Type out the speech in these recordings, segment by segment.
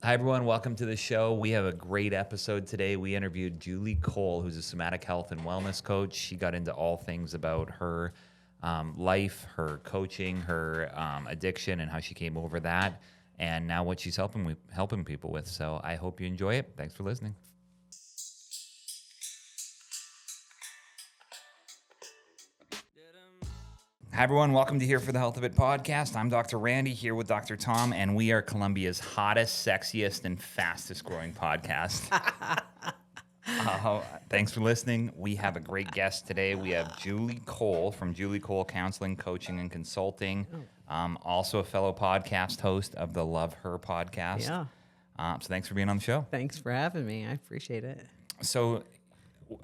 Hi, everyone. Welcome to the show. We have a great episode today. We interviewed Julie Cole, who's a somatic health and wellness coach. She got into all things about her life, her coaching, her addiction, and how she came over that, and now what she's helping people with. So I hope you enjoy it. Thanks for listening. Hi, everyone. Welcome to Here for the Health of It podcast. I'm Dr. Randy here with Dr. Tom, and we are Columbia's hottest, sexiest, and fastest growing podcast. Thanks for listening. We have a great guest today. We have Julie Cole from Julie Cole Counseling, Coaching, and Consulting. Also a fellow podcast host of the Love Her podcast. Yeah. So thanks for being on the show. Thanks for having me. I appreciate it. So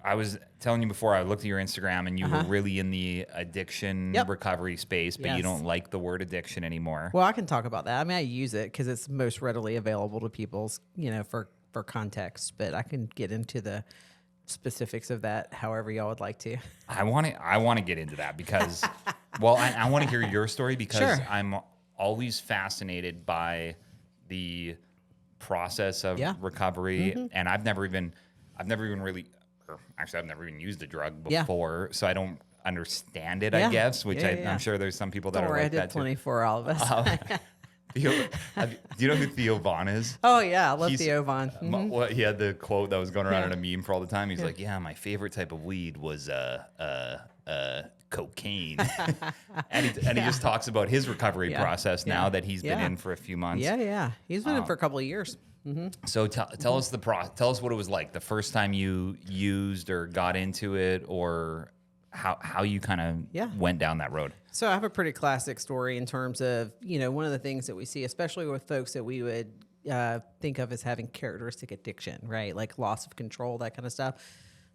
I was telling you before, I looked at your Instagram, and you were really in the addiction recovery space, but you don't like the word addiction anymore. Well, I can talk about that. I mean, I use it because it's most readily available to people, for context, but I can get into the specifics of that however y'all would like to. I want to get into that because, well, I want to hear your story because I'm always fascinated by the process of recovery, and I've never even really, or actually, I've never even used a drug before, so I don't understand it. I guess, which I'm sure there's some people that Don't are worry, like I did that plenty too. for all of us. Do you know who Theo Vaughn is? Oh yeah, I love Theo Vaughn. Well, he had the quote that was going around in a meme for all the time. He's like, "Yeah, my favorite type of weed was cocaine," and he just talks about his recovery process now that he's been in for a few months. Yeah. He's been in for a couple of years. So tell us tell us what it was like the first time you used or got into it, or how you kind of went down that road. So I have a pretty classic story in terms of, one of the things that we see, especially with folks that we would think of as having characteristic addiction, right? Like loss of control, that kind of stuff.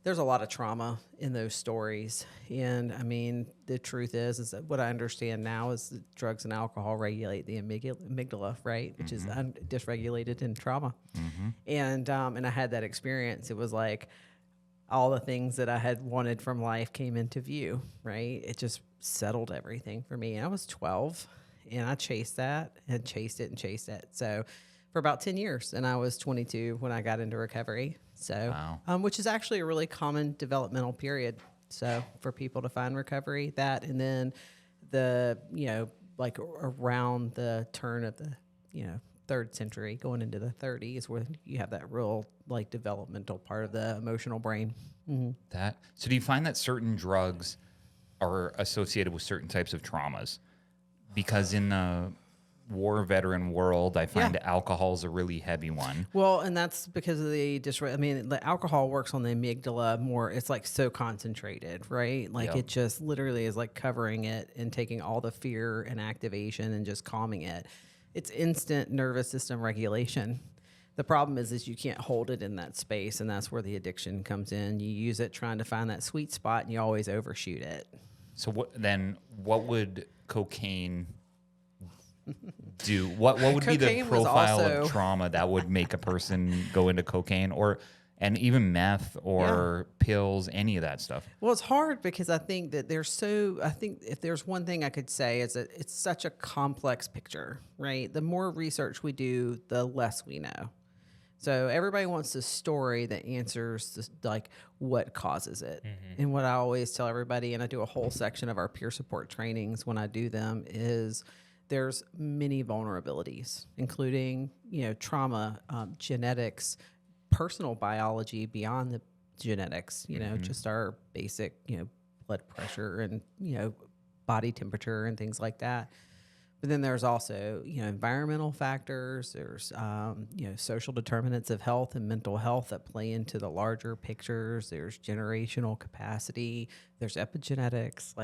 There's a lot of trauma in those stories. And I mean, the truth is that what I understand now is that drugs and alcohol regulate the amygdala, right? Which is dysregulated in trauma. And I had that experience. It was like all the things that I had wanted from life came into view, right? It just settled everything for me. And I was 12 and I chased that and chased it and chased it. So for about 10 years, and I was 22 when I got into recovery. So, which is actually a really common developmental period. So for people to find recovery, that, and then like around the turn of the, third century going into the 30s where you have that real like developmental part of the emotional brain. So do you find that certain drugs are associated with certain types of traumas? Because in the war veteran world, I find alcohol is a really heavy one. Well, and that's because of the alcohol works on the amygdala more. It's like so concentrated, right? Like it just literally is like covering it and taking all the fear and activation and just calming it. It's instant nervous system regulation. The problem is you can't hold it in that space, and that's where the addiction comes in. You use it trying to find that sweet spot, and you always overshoot it. So what would cocaine do? What would be the profile of trauma that would make a person go into cocaine and even meth or pills, any of that stuff? Well, it's hard because I think that I think if there's one thing I could say is that it's such a complex picture, right? The more research we do, the less we know. So everybody wants a story that answers like what causes it. And what I always tell everybody, and I do a whole section of our peer support trainings when I do them, is there's many vulnerabilities, including, trauma, genetics, personal biology beyond the genetics, just our basic, blood pressure and, body temperature and things like that. But then there's also, environmental factors. There's, social determinants of health and mental health that play into the larger pictures. There's generational capacity. There's epigenetics.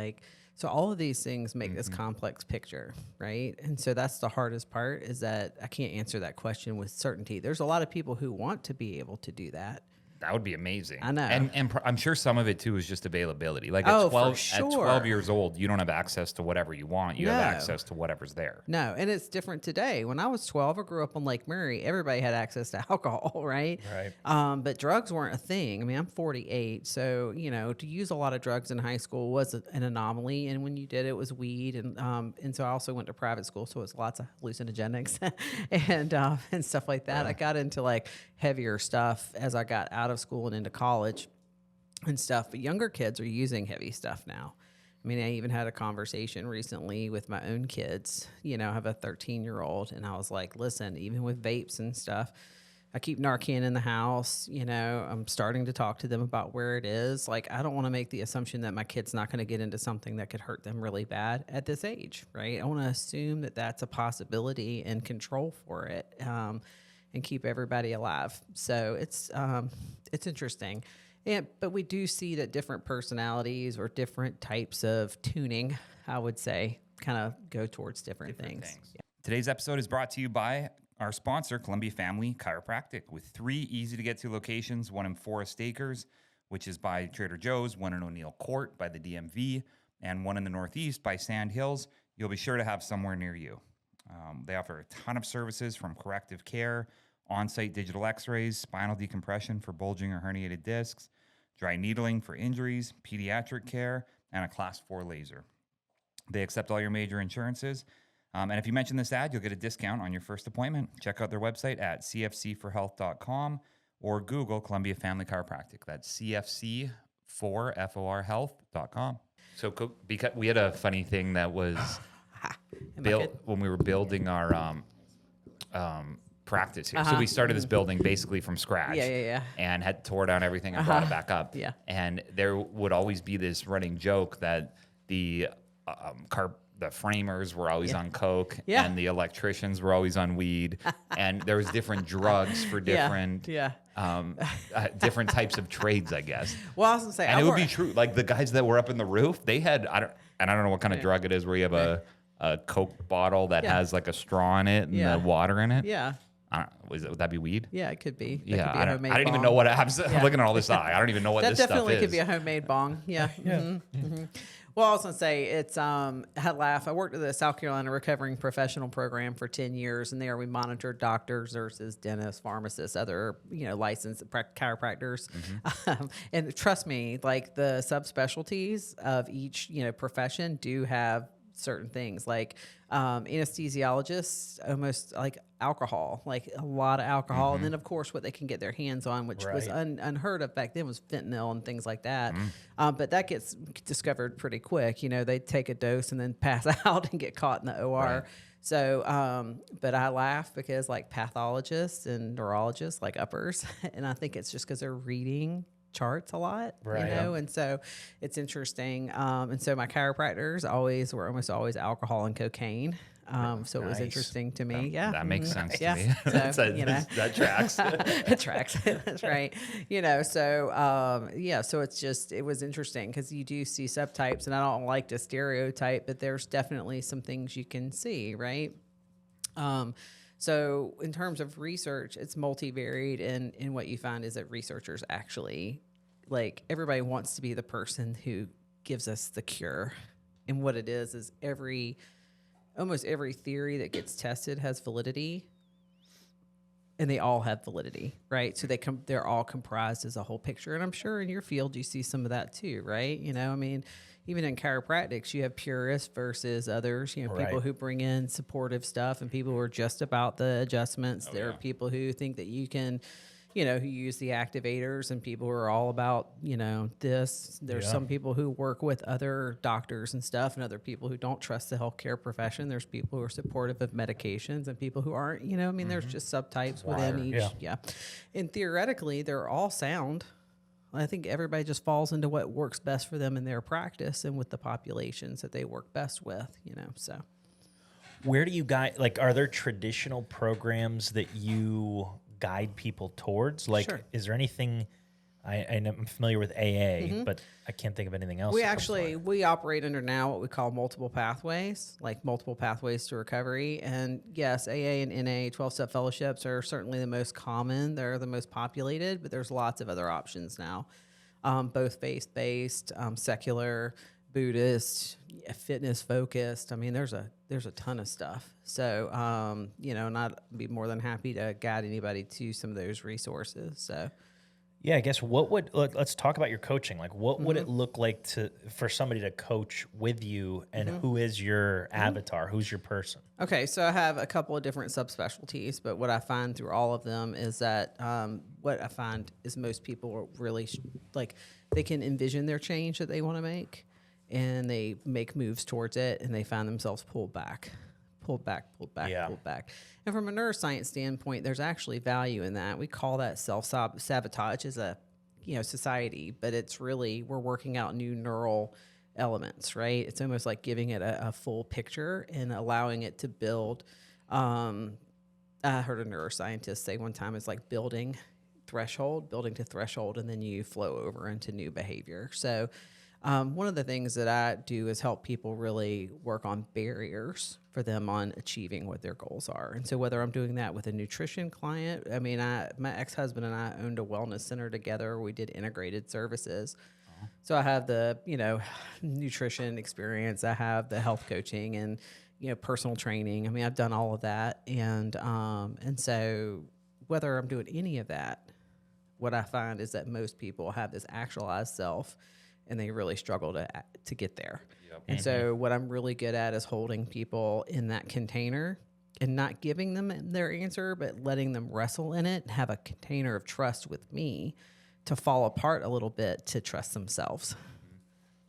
So all of these things make this complex picture, right? And so that's the hardest part, is that I can't answer that question with certainty. There's a lot of people who want to be able to do that. That would be amazing. I know. And I'm sure some of it too is just availability. Like Oh, at 12, for sure. at 12 years old, you don't have access to whatever you want. You have No. access to whatever's there. No, and it's different today. When I was 12, I grew up on Lake Murray. Everybody had access to alcohol, right? Right. But drugs weren't a thing. I mean, I'm 48, so to use a lot of drugs in high school was an anomaly. And when you did, it was weed, and so I also went to private school, so it was lots of hallucinogenics and stuff like that. I got into like heavier stuff as I got out of school and into college and stuff. But younger kids are using heavy stuff now. I mean, I even had a conversation recently with my own kids. I have a 13-year-old, and I was like, listen, even with vapes and stuff, I keep Narcan in the house. I'm starting to talk to them about where it is. Like, I don't want to make the assumption that my kid's not going to get into something that could hurt them really bad at this age, right? I want to assume that that's a possibility and control for it, and keep everybody alive. So it's interesting. But we do see that different personalities or different types of tuning, I would say, kind of go towards different things. Yeah. Today's episode is brought to you by our sponsor, Columbia Family Chiropractic, with 3 easy-to-get-to locations, one in Forest Acres, which is by Trader Joe's, one in O'Neill Court by the DMV, and one in the Northeast by Sand Hills. You'll be sure to have somewhere near you. They offer a ton of services from corrective care, on-site digital x-rays, spinal decompression for bulging or herniated discs, dry needling for injuries, pediatric care, and a Class 4 laser. They accept all your major insurances. And if you mention this ad, you'll get a discount on your first appointment. Check out their website at cfc4health.com or Google Columbia Family Chiropractic. That's cfc4 health.com. So because we had a funny thing that was built when we were building our practice here. So we started this building basically from scratch. Yeah. And had tore down everything and brought it back up. Yeah. And there would always be this running joke that the framers were always on coke, and the electricians were always on weed, and there was different drugs for different different types of trades, I guess. Well, I was gonna say, and it would be true. Like the guys that were up in the roof, they had I don't know what kind of drug it is, where you have a Coke bottle that has like a straw in it and the water in it. Yeah. Would that be weed? Yeah, it could be. Yeah, could be I don't even know what I'm looking at all this. I don't even know what that this stuff is. That definitely could be a homemade bong. Yeah. Well, I was gonna say it's I laugh. I worked at the South Carolina Recovering Professional Program for 10 years, and there we monitored doctors, nurses, dentists, pharmacists, other licensed chiropractors. And trust me, like the subspecialties of each profession do have certain things, like anesthesiologists, almost like alcohol, like a lot of alcohol. And then of course what they can get their hands on, which was unheard of back then, was fentanyl and things like that. But that gets discovered pretty quick. They take a dose and then pass out and get caught in the OR. Right. So, but I laugh because like pathologists and neurologists, like uppers, and I think it's just because they're reading charts a lot, and so it's interesting. And so my chiropractors were almost always alcohol and cocaine. So it was interesting to me. That makes sense to me. So, that tracks. It tracks. That's right. So it was interesting because you do see subtypes, and I don't like to stereotype, but there's definitely some things you can see, right? So in terms of research, it's multivariate, and what you find is that researchers actually, like, everybody wants to be the person who gives us the cure. And what it is almost every theory that gets tested has validity, and they all have validity, right? So they're all comprised as a whole picture. And I'm sure in your field you see some of that too, right? Even in chiropractics, you have purists versus others, people who bring in supportive stuff and people who are just about the adjustments. There are people who think that you can, who use the activators, and people who are all about, this. There's some people who work with other doctors and stuff, and other people who don't trust the healthcare profession. There's people who are supportive of medications and people who aren't, there's just subtypes within each. Yeah. And theoretically, they're all sound. I think everybody just falls into what works best for them in their practice and with the populations that they work best with, so. Where do you guys, are there traditional programs that you guide people towards? Is there anything I'm familiar with AA, but I can't think of anything else. We operate under now what we call multiple pathways, like multiple pathways to recovery. And yes, AA and NA 12-step fellowships are certainly the most common. They're the most populated, but there's lots of other options now, both faith-based, secular, Buddhist, fitness focused. I mean, there's a ton of stuff. So, and I'd be more than happy to guide anybody to some of those resources. So. Yeah, I guess let's talk about your coaching. Like, what would it look like for somebody to coach with you, and who is your avatar? Who's your person? Okay, so I have a couple of different subspecialties, but what I find through all of them is that what I find is most people are really they can envision their change that they want to make, and they make moves towards it, and they find themselves pulled back. And from a neuroscience standpoint, there's actually value in that. We call that self-sabotage as a society, but it's really we're working out new neural elements, right? It's almost like giving it a full picture and allowing it to build. I heard a neuroscientist say one time it's like building to threshold, and then you flow over into new behavior. So one of the things that I do is help people really work on barriers for them on achieving what their goals are. And so whether I'm doing that with a nutrition client, I mean, my ex-husband and I owned a wellness center together. We did integrated services. So I have the, nutrition experience. I have the health coaching and, personal training. I mean, I've done all of that. And so whether I'm doing any of that, what I find is that most people have this actualized self, and they really struggle to get there. Yep. And so what I'm really good at is holding people in that container and not giving them their answer, but letting them wrestle in it and have a container of trust with me to fall apart a little bit to trust themselves.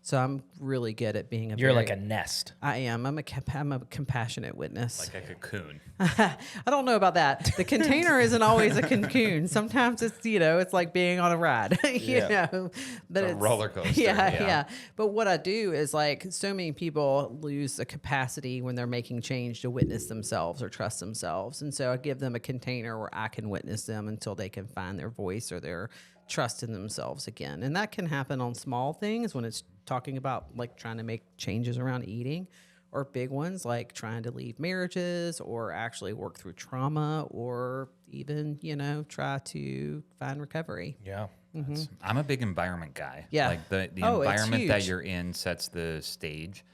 So I'm really good at being You're like a nest. I am. I'm a compassionate witness. Like a cocoon. I don't know about that. The container isn't always a cocoon. Sometimes it's, it's like being on a ride, but it's a roller coaster. Yeah. But what I do is like so many people lose the capacity when they're making change to witness themselves or trust themselves. And so I give them a container where I can witness them until they can find their voice or their trust in themselves again. And that can happen on small things when it's talking about like trying to make changes around eating, or big ones like trying to leave marriages or actually work through trauma, or even, try to find recovery. Yeah. I'm a big environment guy. Yeah. Like the environment that you're in sets the stage.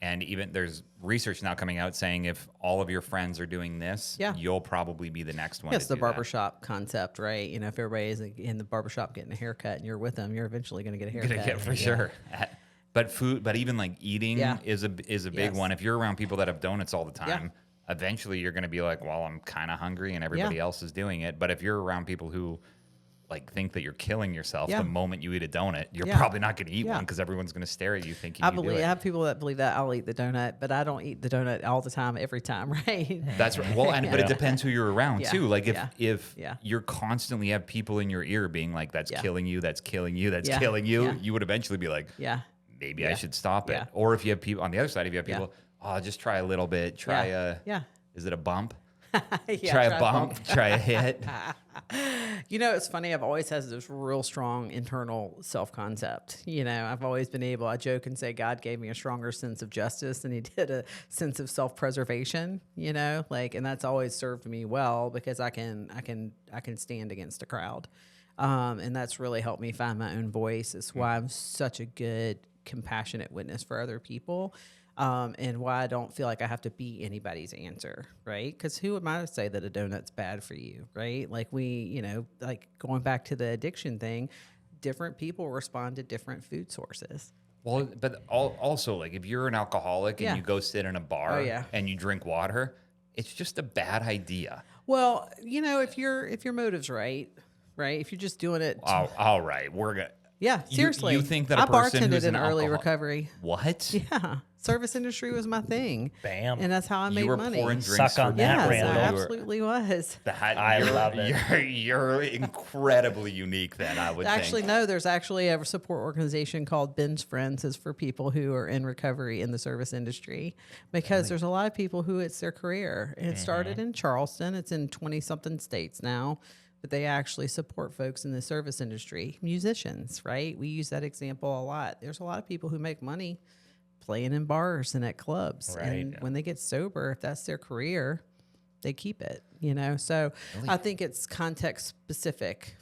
And even there's research now coming out saying if all of your friends are doing this, you'll probably be the next one. It's the barbershop concept, right? If everybody's in the barbershop getting a haircut and you're with them, you're eventually going to get a haircut. Yeah, for sure. But even like eating is a big one. If you're around people that have donuts all the time, eventually you're going to be like, well, I'm kind of hungry and everybody else is doing it. But if you're around people who think that you're killing yourself the moment you eat a donut, you're probably not going to eat one because everyone's going to stare at you thinking I have people that believe that I'll eat the donut, but I don't eat the donut all the time, every time, right? That's right. Well, but it depends who you're around too. Like if you're constantly have people in your ear being like, that's killing you, that's killing you, that's killing you, you would eventually be like, maybe I should stop it. Or if you have people on the other side, if you have people, just try a little bit, is it a bump? Try a bump, try a hit. It's funny. I've always had this real strong internal self-concept. I've always been able, I joke and say God gave me a stronger sense of justice than he did a sense of self-preservation, and that's always served me well because I can stand against a crowd. And that's really helped me find my own voice. It's why I'm such a good, compassionate witness for other people. And why I don't feel like I have to be anybody's answer, right? Because who am I to say that a donut's bad for you, right? Like like going back to the addiction thing, different people respond to different food sources. Well, but also like if you're an alcoholic and you go sit in a bar and you drink water, it's just a bad idea. Well, if your motive's right, if you're just doing it. All right, we're gonna. Yeah, seriously. You think that a person who's in early recovery? What? Yeah, service industry was my thing. Bam, and that's how I made money. You were pouring drinks. Suck on that, Randall. I absolutely was. I love it. You're incredibly unique. Then I would actually no. There's actually a support organization called Ben's Friends. Is for people who are in recovery in the service industry because there's a lot of people who it's their career. And it started in Charleston. It's in 20-something states now. but they actually support folks in the service industry, musicians, right? We use that example a lot. There's a lot of people who make money playing in bars and at clubs. Right, and when they get sober, if that's their career, they keep it, So Really? I think it's context specific.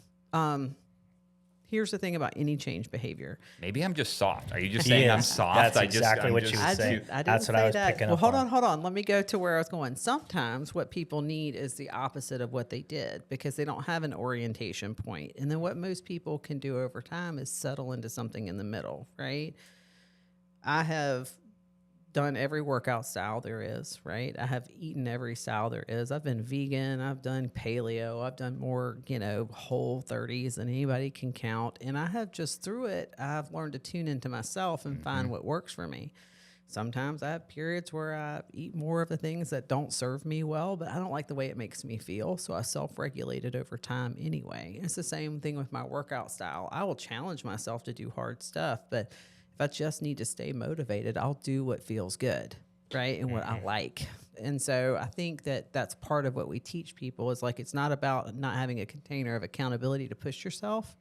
Here's the thing about any change behavior. Maybe I'm just soft. Are you just saying I'm soft? That's exactly what you would say. I didn't That's what say I was that. picking well, up hold on. hold on. Let me go to where I was going. Sometimes what people need is the opposite of what they did because they don't have an orientation point. And then what most people can do over time is settle into something in the middle, right? I have done every workout style there is, right? I have eaten every style there is. I've been vegan. I've done paleo. I've done more, whole 30s than anybody can count. And I have just through it, I've learned to tune into myself and find what works for me. Sometimes I have periods where I eat more of the things that don't serve me well, but I don't like the way it makes me feel. So I self-regulate it over time anyway. It's the same thing with my workout style. I will challenge myself to do hard stuff, but if I just need to stay motivated, I'll do what feels good, right? And what I like. And so I think that that's part of what we teach people is like, it's not about not having a container of accountability to push yourself,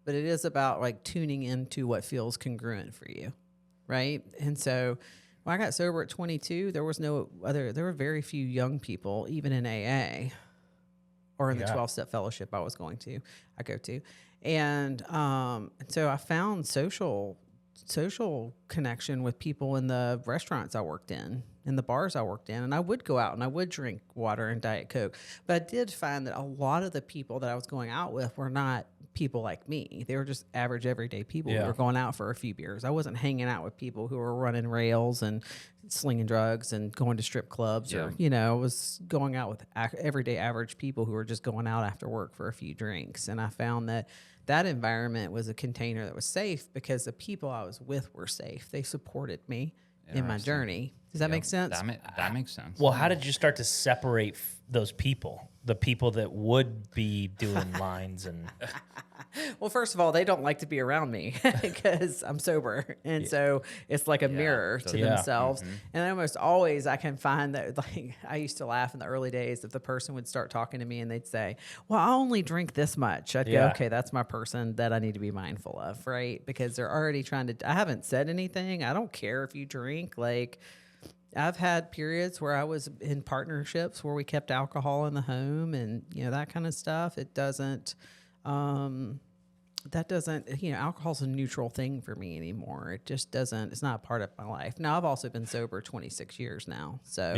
but it is about like tuning into what feels congruent for you, right? And so when I got sober at 22, there were very few young people, even in AA or in the 12-step fellowship I go to. And so I found social connection with people in the restaurants I worked in the bars I worked in. And I would go out and I would drink water and Diet Coke. But I did find that a lot of the people that I was going out with were not people like me. They were just average, everyday people who were going out for a few beers. I wasn't hanging out with people who were running rails and slinging drugs and going to strip clubs or, I was going out with everyday average people who were just going out after work for a few drinks. And I found that environment was a container that was safe because the people I was with were safe. They supported me in my journey. Does that make sense? That makes sense. Well, how did you start to separate those people? The people that would be doing lines and... Well, first of all, they don't like to be around me because I'm sober. And so it's like a mirror to themselves. And almost always I can find that, like, I used to laugh in the early days if the person would start talking to me and they'd say, well, I only drink this much. I'd go, okay, that's my person that I need to be mindful of, right? Because they're already I haven't said anything. I don't care if you drink. Like, I've had periods where I was in partnerships where we kept alcohol in the home and, that kind of stuff. It doesn't... alcohol's a neutral thing for me anymore. It just doesn't, it's not a part of my life. Now I've also been sober 26 years now. So,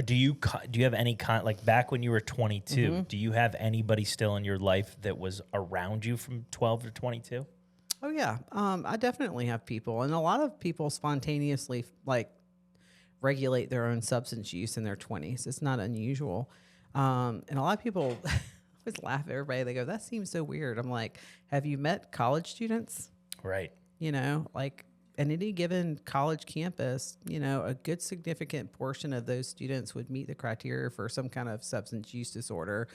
Do you have any like back when you were 22, do you have anybody still in your life that was around you from 12 to 22? Oh yeah. I definitely have people, and a lot of people spontaneously like regulate their own substance use in their 20s. It's not unusual. And a lot of people always laugh at everybody. They go, that seems so weird. I'm like, have you met college students? Right. Like at any given college campus, a good significant portion of those students would meet the criteria for some kind of substance use disorder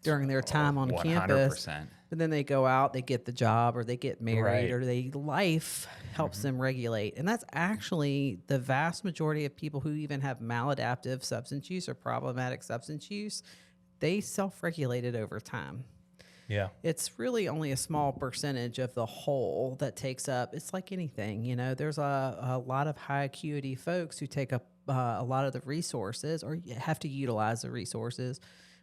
during their time on 100%. Campus. But then they go out, they get the job, or they get married, or life helps them regulate. And that's actually the vast majority of people who even have maladaptive substance use or problematic substance use. They self-regulated over time. Yeah. It's really only a small percentage of the whole that takes up. It's like anything, there's a lot of high acuity folks who take up a lot of the resources or have to utilize the resources.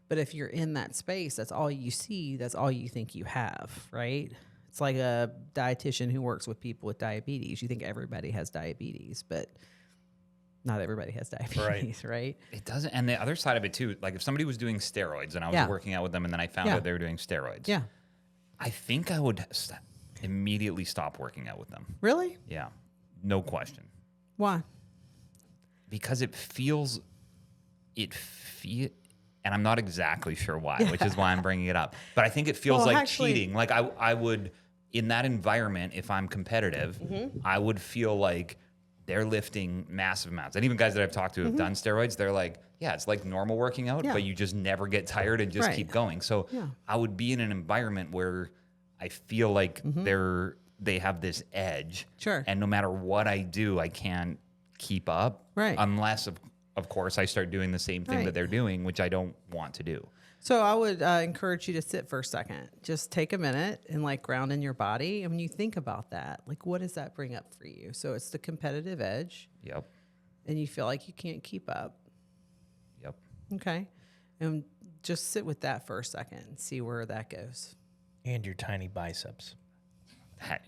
But if you're in that space, that's all you see. That's all you think you have, right? It's like a dietitian who works with people with diabetes. You think everybody has diabetes, but not everybody has diabetes, right? It doesn't. And the other side of it too, like if somebody was doing steroids and I was working out with them and then I found out they were doing steroids. Yeah. I think I would immediately stop working out with them. Really? Yeah. No question. Why? Because and I'm not exactly sure why, which is why I'm bringing it up. But I think it feels like cheating. Like I would, in that environment, if I'm competitive, I would feel like they're lifting massive amounts. And even guys that I've talked to have done steroids, they're like, yeah, it's like normal working out, but you just never get tired and just keep going. So I would be in an environment where I feel like they have this edge. Sure. And no matter what I do, I can't keep up. Right. Unless of course, I start doing the same thing that they're doing, which I don't want to do. So I would encourage you to sit for a second. Just take a minute and like ground in your body. And when you think about that, like what does that bring up for you? So it's the competitive edge. Yep. And you feel like you can't keep up. Yep. Okay. And just sit with that for a second and see where that goes. And your tiny biceps.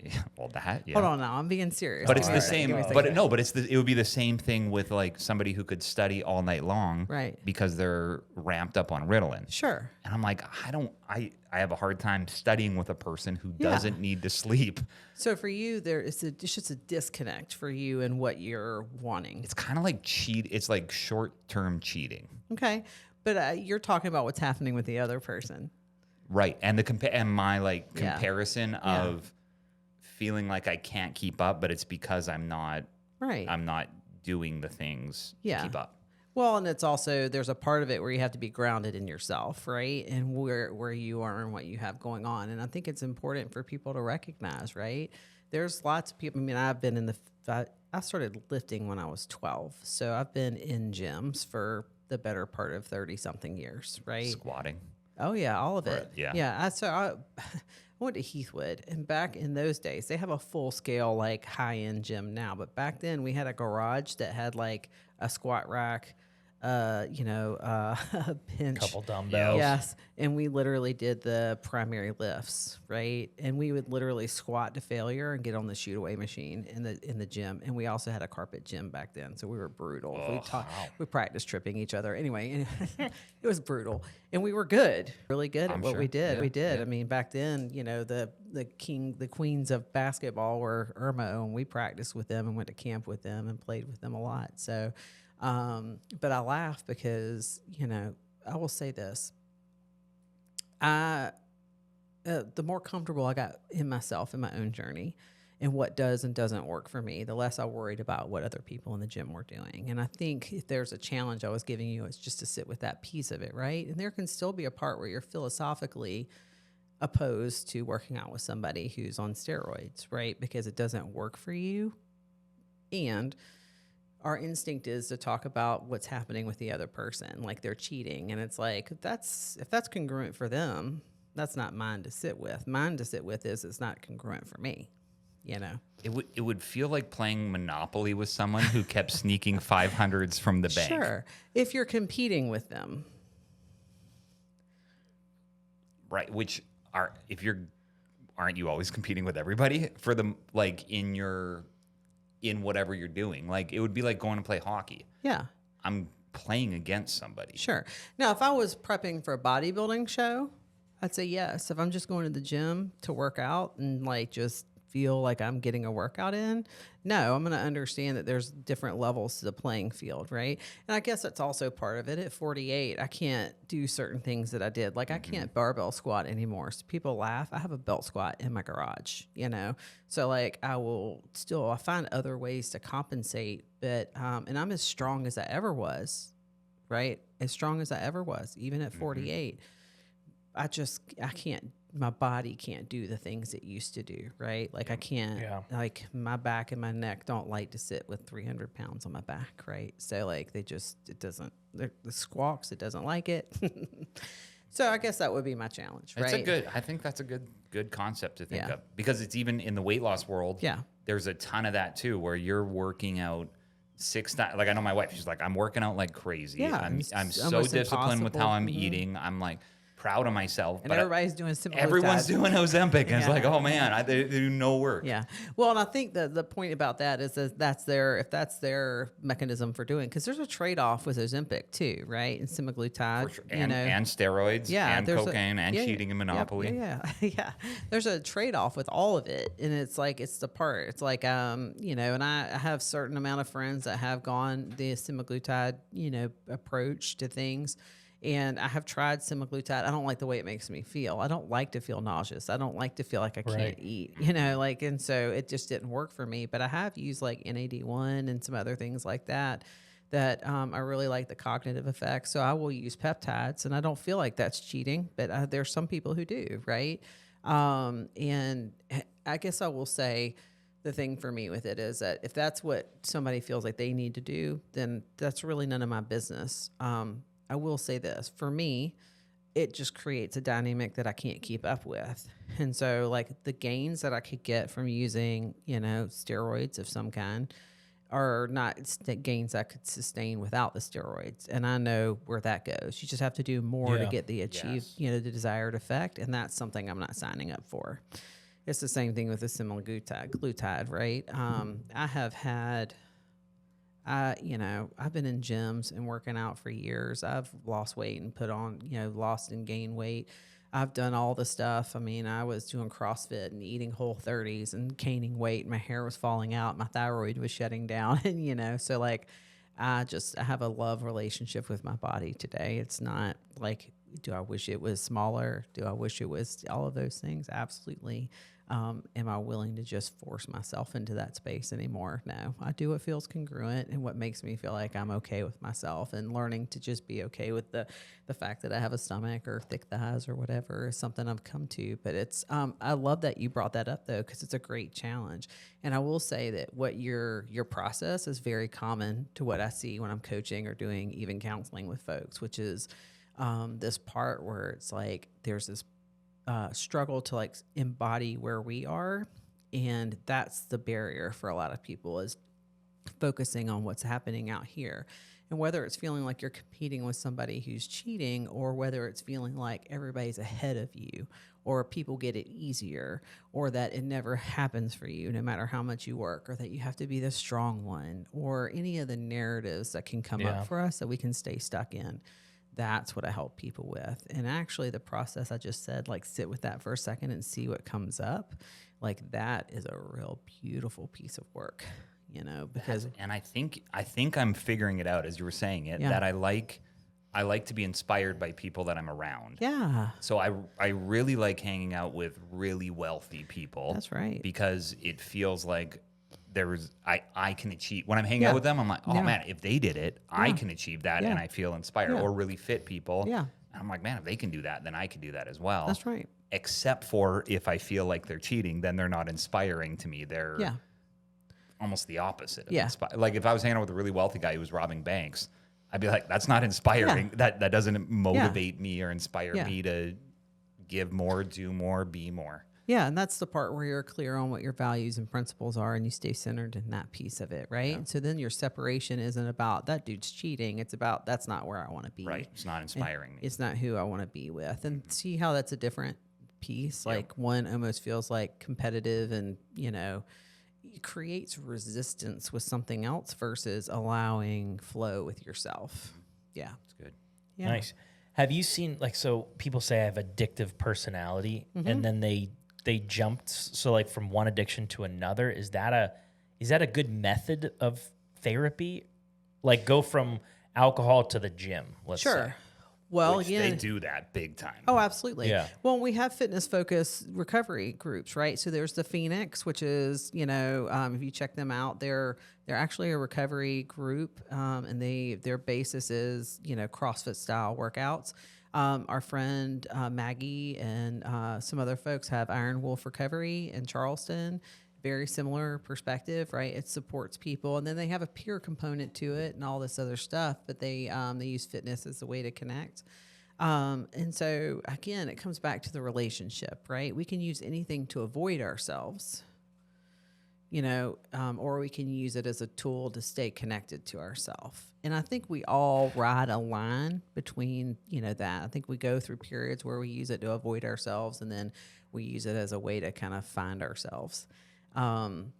Yeah. Hold on now, I'm being serious. But it's the same. But it would be the same thing with like somebody who could study all night long, right? Because they're ramped up on Ritalin. Sure. And I'm like, I have a hard time studying with a person who doesn't need to sleep. So for you, it's just a disconnect for you and what you're wanting. It's kind of like It's like short-term cheating. Okay, but you're talking about what's happening with the other person, right? And my like comparison of feeling like I can't keep up, but it's because I'm not doing the things to keep up. Well, and it's also, there's a part of it where you have to be grounded in yourself, right? And where you are and what you have going on. And I think it's important for people to recognize, right? There's lots of people, I mean, I've been I started lifting when I was 12. So I've been in gyms for the better part of 30 something years, right? Squatting. Oh yeah, all of it. Yeah. Yeah. I went to Heathwood, and back in those days, they have a full scale, like high end gym now. But back then, we had a garage that had like a squat rack, a bench, couple dumbbells. Yes, and we literally did the primary lifts, right? And we would literally squat to failure and get on the shoot away machine in the gym. And we also had a carpet gym back then, so we were brutal. We practiced tripping each other. Anyway, it was brutal, and we were really good at what we did. Yeah, we did. Yeah. I mean, back then, the queens of basketball were Irmo, and we practiced with them and went to camp with them and played with them a lot. So. But I laugh because, I will say this. The more comfortable I got in myself, in my own journey, and what does and doesn't work for me, the less I worried about what other people in the gym were doing. And I think if there's a challenge I was giving you, it's just to sit with that piece of it, right? And there can still be a part where you're philosophically opposed to working out with somebody who's on steroids, right? Because it doesn't work for you. And our instinct is to talk about what's happening with the other person, like they're cheating. And it's like, if that's congruent for them, that's not mine to sit with. Mine to sit with is it's not congruent for me, It would feel like playing Monopoly with someone who kept sneaking 500s from the bank. Sure. If you're competing with them. Right, aren't you always competing with everybody for the, like, in whatever you're doing? Like, it would be like going to play hockey. Yeah. I'm playing against somebody. Sure. Now, if I was prepping for a bodybuilding show, I'd say yes. If I'm just going to the gym to work out and like just feel like I'm getting a workout in, no, I'm going to understand that there's different levels to the playing field, right? And I guess that's also part of it. At 48, I can't do certain things that I did. Like I can't barbell squat anymore. So people laugh. I have a belt squat in my garage, So like I find other ways to compensate, but and I'm as strong as I ever was, right? As strong as I ever was, even at 48. I can't, my body can't do the things it used to do, right? Like I can't, like my back and my neck don't like to sit with 300 pounds on my back, right? So like the squawks, it doesn't like it. So I guess that would be my challenge, right? I think that's a good concept to think of, because it's even in the weight loss world. Yeah. There's a ton of that too, where you're working out 6 times. Like I know my wife, she's like, I'm working out like crazy. Yeah, I'm so disciplined with how I'm eating. I'm like, proud of myself. And everybody's doing similar. Everyone's doing Ozempic, and it's like, oh man, they do no work. Yeah. Well, and I think the point about that is that that's their mechanism for doing, because there's a trade off with Ozempic too, right? And semaglutide, sure. And steroids, and cocaine, and cheating and Monopoly. Yeah. There's a trade off with all of it, and it's like it's the part. It's like and I have certain amount of friends that have gone the semaglutide approach to things. And I have tried semaglutide. I don't like the way it makes me feel. I don't like to feel nauseous. I don't like to feel like I can't eat, and so it just didn't work for me. But I have used like NAD1 and some other things like that I really like the cognitive effects. So I will use peptides, and I don't feel like that's cheating, but there's some people who do, right? And I guess I will say the thing for me with it is that if that's what somebody feels like they need to do, then that's really none of my business. I will say this, for me, it just creates a dynamic that I can't keep up with. And so like the gains that I could get from using, steroids of some kind are not gains I could sustain without the steroids. And I know where that goes. You just have to do more to get the the desired effect. And that's something I'm not signing up for. It's the same thing with the semaglutide, right? I have had, I've been in gyms and working out for years. I've lost weight and put on, lost and gained weight. I've done all the stuff. I mean, I was doing CrossFit and eating Whole30s and gaining weight. My hair was falling out. My thyroid was shutting down. And, so like, I have a love relationship with my body today. It's not like, do I wish it was smaller? Do I wish it was all of those things? Absolutely. Am I willing to just force myself into that space anymore? No, I do what feels congruent and what makes me feel like I'm okay with myself, and learning to just be okay with the fact that I have a stomach or thick thighs or whatever is something I've come to. But it's, I love that you brought that up though, because it's a great challenge. And I will say that what your process is very common to what I see when I'm coaching or doing even counseling with folks, which is, this part where it's like, there's this struggle to like embody where we are. And that's the barrier for a lot of people, is focusing on what's happening out here. And whether it's feeling like you're competing with somebody who's cheating, or whether it's feeling like everybody's ahead of you, or people get it easier, or that it never happens for you no matter how much you work, or that you have to be the strong one, or any of the narratives that can come up for us that we can stay stuck in. That's what I help people with. And actually the process I just said, like sit with that for a second and see what comes up, like that is a real beautiful piece of work, because. And I think I'm figuring it out as you were saying it, that I like to be inspired by people that I'm around. Yeah. So I really like hanging out with really wealthy people. That's right. Because it feels like I can achieve when I'm hanging out with them. I'm like, oh man, if they did it, I can achieve that, and I feel inspired. Or really fit people. Yeah, and I'm like, man, if they can do that, then I can do that as well. That's right. Except for if I feel like they're cheating, then they're not inspiring to me. They're almost the opposite. Like if I was hanging out with a really wealthy guy who was robbing banks, I'd be like, that's not inspiring. That doesn't motivate me or inspire me to give more, do more, be more. Yeah, and that's the part where you're clear on what your values and principles are, and you stay centered in that piece of it, right? Yeah. And so then your separation isn't about that dude's cheating. It's about that's not where I want to be. Right. It's not inspiring me. It's not who I want to be with. And see how that's a different piece. Like one almost feels like competitive and, it creates resistance with something else versus allowing flow with yourself. Yeah. It's good. Yeah. Nice. Have you seen, so people say I have addictive personality, and then they jumped, so like from one addiction to another. Is that a good method of therapy? Like go from alcohol to the gym, let's say. Well, Which they do that big time. Oh, absolutely. Yeah. Well, we have fitness focused recovery groups, right? So there's the Phoenix, which is, if you check them out, they're actually a recovery group, and their basis is, CrossFit style workouts. Our friend Maggie and some other folks have Iron Wolf Recovery in Charleston. Very similar perspective, right? It supports people, and then they have a peer component to it and all this other stuff. But they use fitness as a way to connect. And so again, it comes back to the relationship, right? We can use anything to avoid ourselves, or we can use it as a tool to stay connected to ourselves. And I think we all ride a line between, that. I think we go through periods where we use it to avoid ourselves, and then we use it as a way to kind of find ourselves. And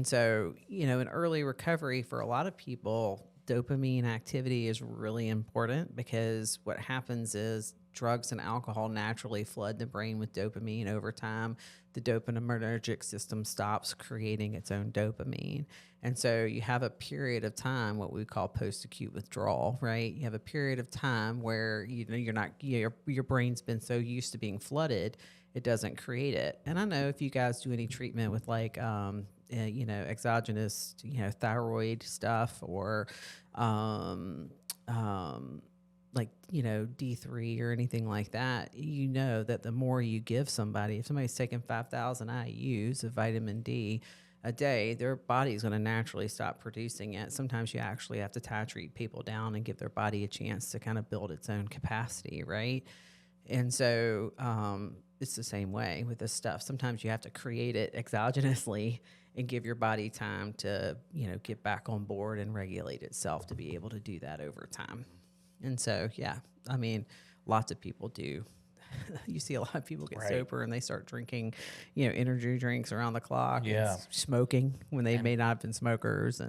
so, in early recovery for a lot of people, dopamine activity is really important, because what happens is drugs and alcohol naturally flood the brain with dopamine. Over time, the dopaminergic system stops creating its own dopamine. And so you have a period of time, what we call post-acute withdrawal, right? You have a period of time where, your brain's been so used to being flooded, it doesn't create it. And I know if you guys do any treatment with exogenous, thyroid stuff, or D3 or anything like that, that the more you give somebody, if somebody's taking 5,000 IUs of vitamin D, a day, their body's going to naturally stop producing it. Sometimes you actually have to titrate people down and give their body a chance to kind of build its own capacity, right? And so it's the same way with this stuff. Sometimes you have to create it exogenously and give your body time to, get back on board and regulate itself to be able to do that over time. And so, yeah, I mean, lots of people do. You see a lot of people get sober and they start drinking, energy drinks around the clock. Yeah. And smoking when they may not have been smokers.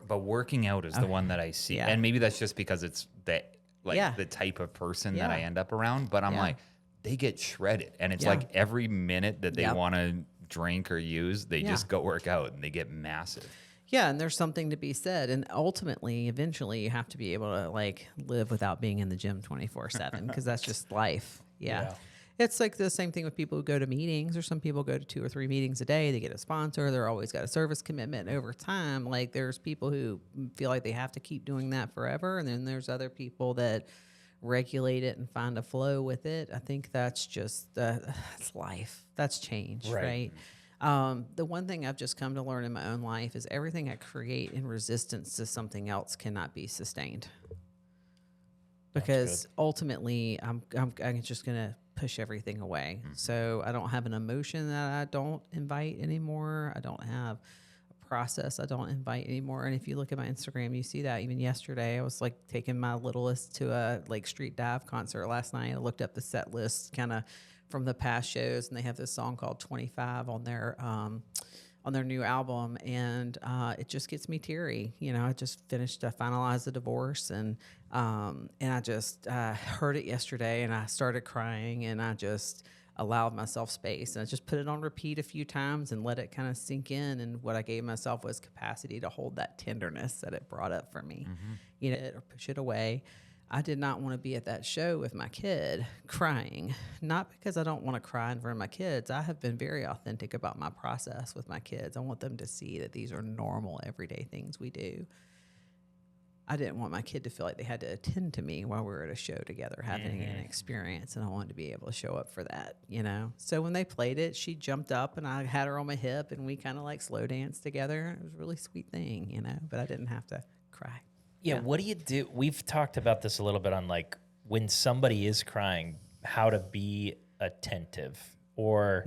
But working out is the one that I see. Yeah. And maybe that's just because it's the type of person that I end up around. But I'm like, they get shredded. And it's like every minute that they want to drink or use, they just go work out and they get massive. Yeah, and there's something to be said. And ultimately, eventually, you have to be able to live without being in the gym 24/7 because that's just life. Yeah. It's like the same thing with people who go to meetings, or some people go to 2 or 3 meetings a day. They get a sponsor. They're always got a service commitment. And over time, there's people who feel like they have to keep doing that forever. And then there's other people that regulate it and find a flow with it. I think that's just, that's life. That's change, right? The one thing I've just come to learn in my own life is everything I create in resistance to something else cannot be sustained. Because ultimately, I'm just going to push everything away. So I don't have an emotion that I don't invite anymore. I don't have a process I don't invite anymore. And if you look at my Instagram, you see that even yesterday, I was taking my littlest to a street dive concert last night. I looked up the set list kind of from the past shows, and they have this song called 25 on their new album, and it just gets me teary. I just finalized the divorce, and I just heard it yesterday, and I started crying, and I just allowed myself space, and I just put it on repeat a few times and let it kind of sink in. And what I gave myself was capacity to hold that tenderness that it brought up for me, or push it away. I did not want to be at that show with my kid crying, not because I don't want to cry in front of my kids. I have been very authentic about my process with my kids. I want them to see that these are normal, everyday things we do. I didn't want my kid to feel like they had to attend to me while we were at a show together, having an experience, and I wanted to be able to show up for that, So when they played it, she jumped up, and I had her on my hip, and we kind of slow danced together. It was a really sweet thing, but I didn't have to cry. Yeah, what do you do? We've talked about this a little bit on when somebody is crying, how to be attentive or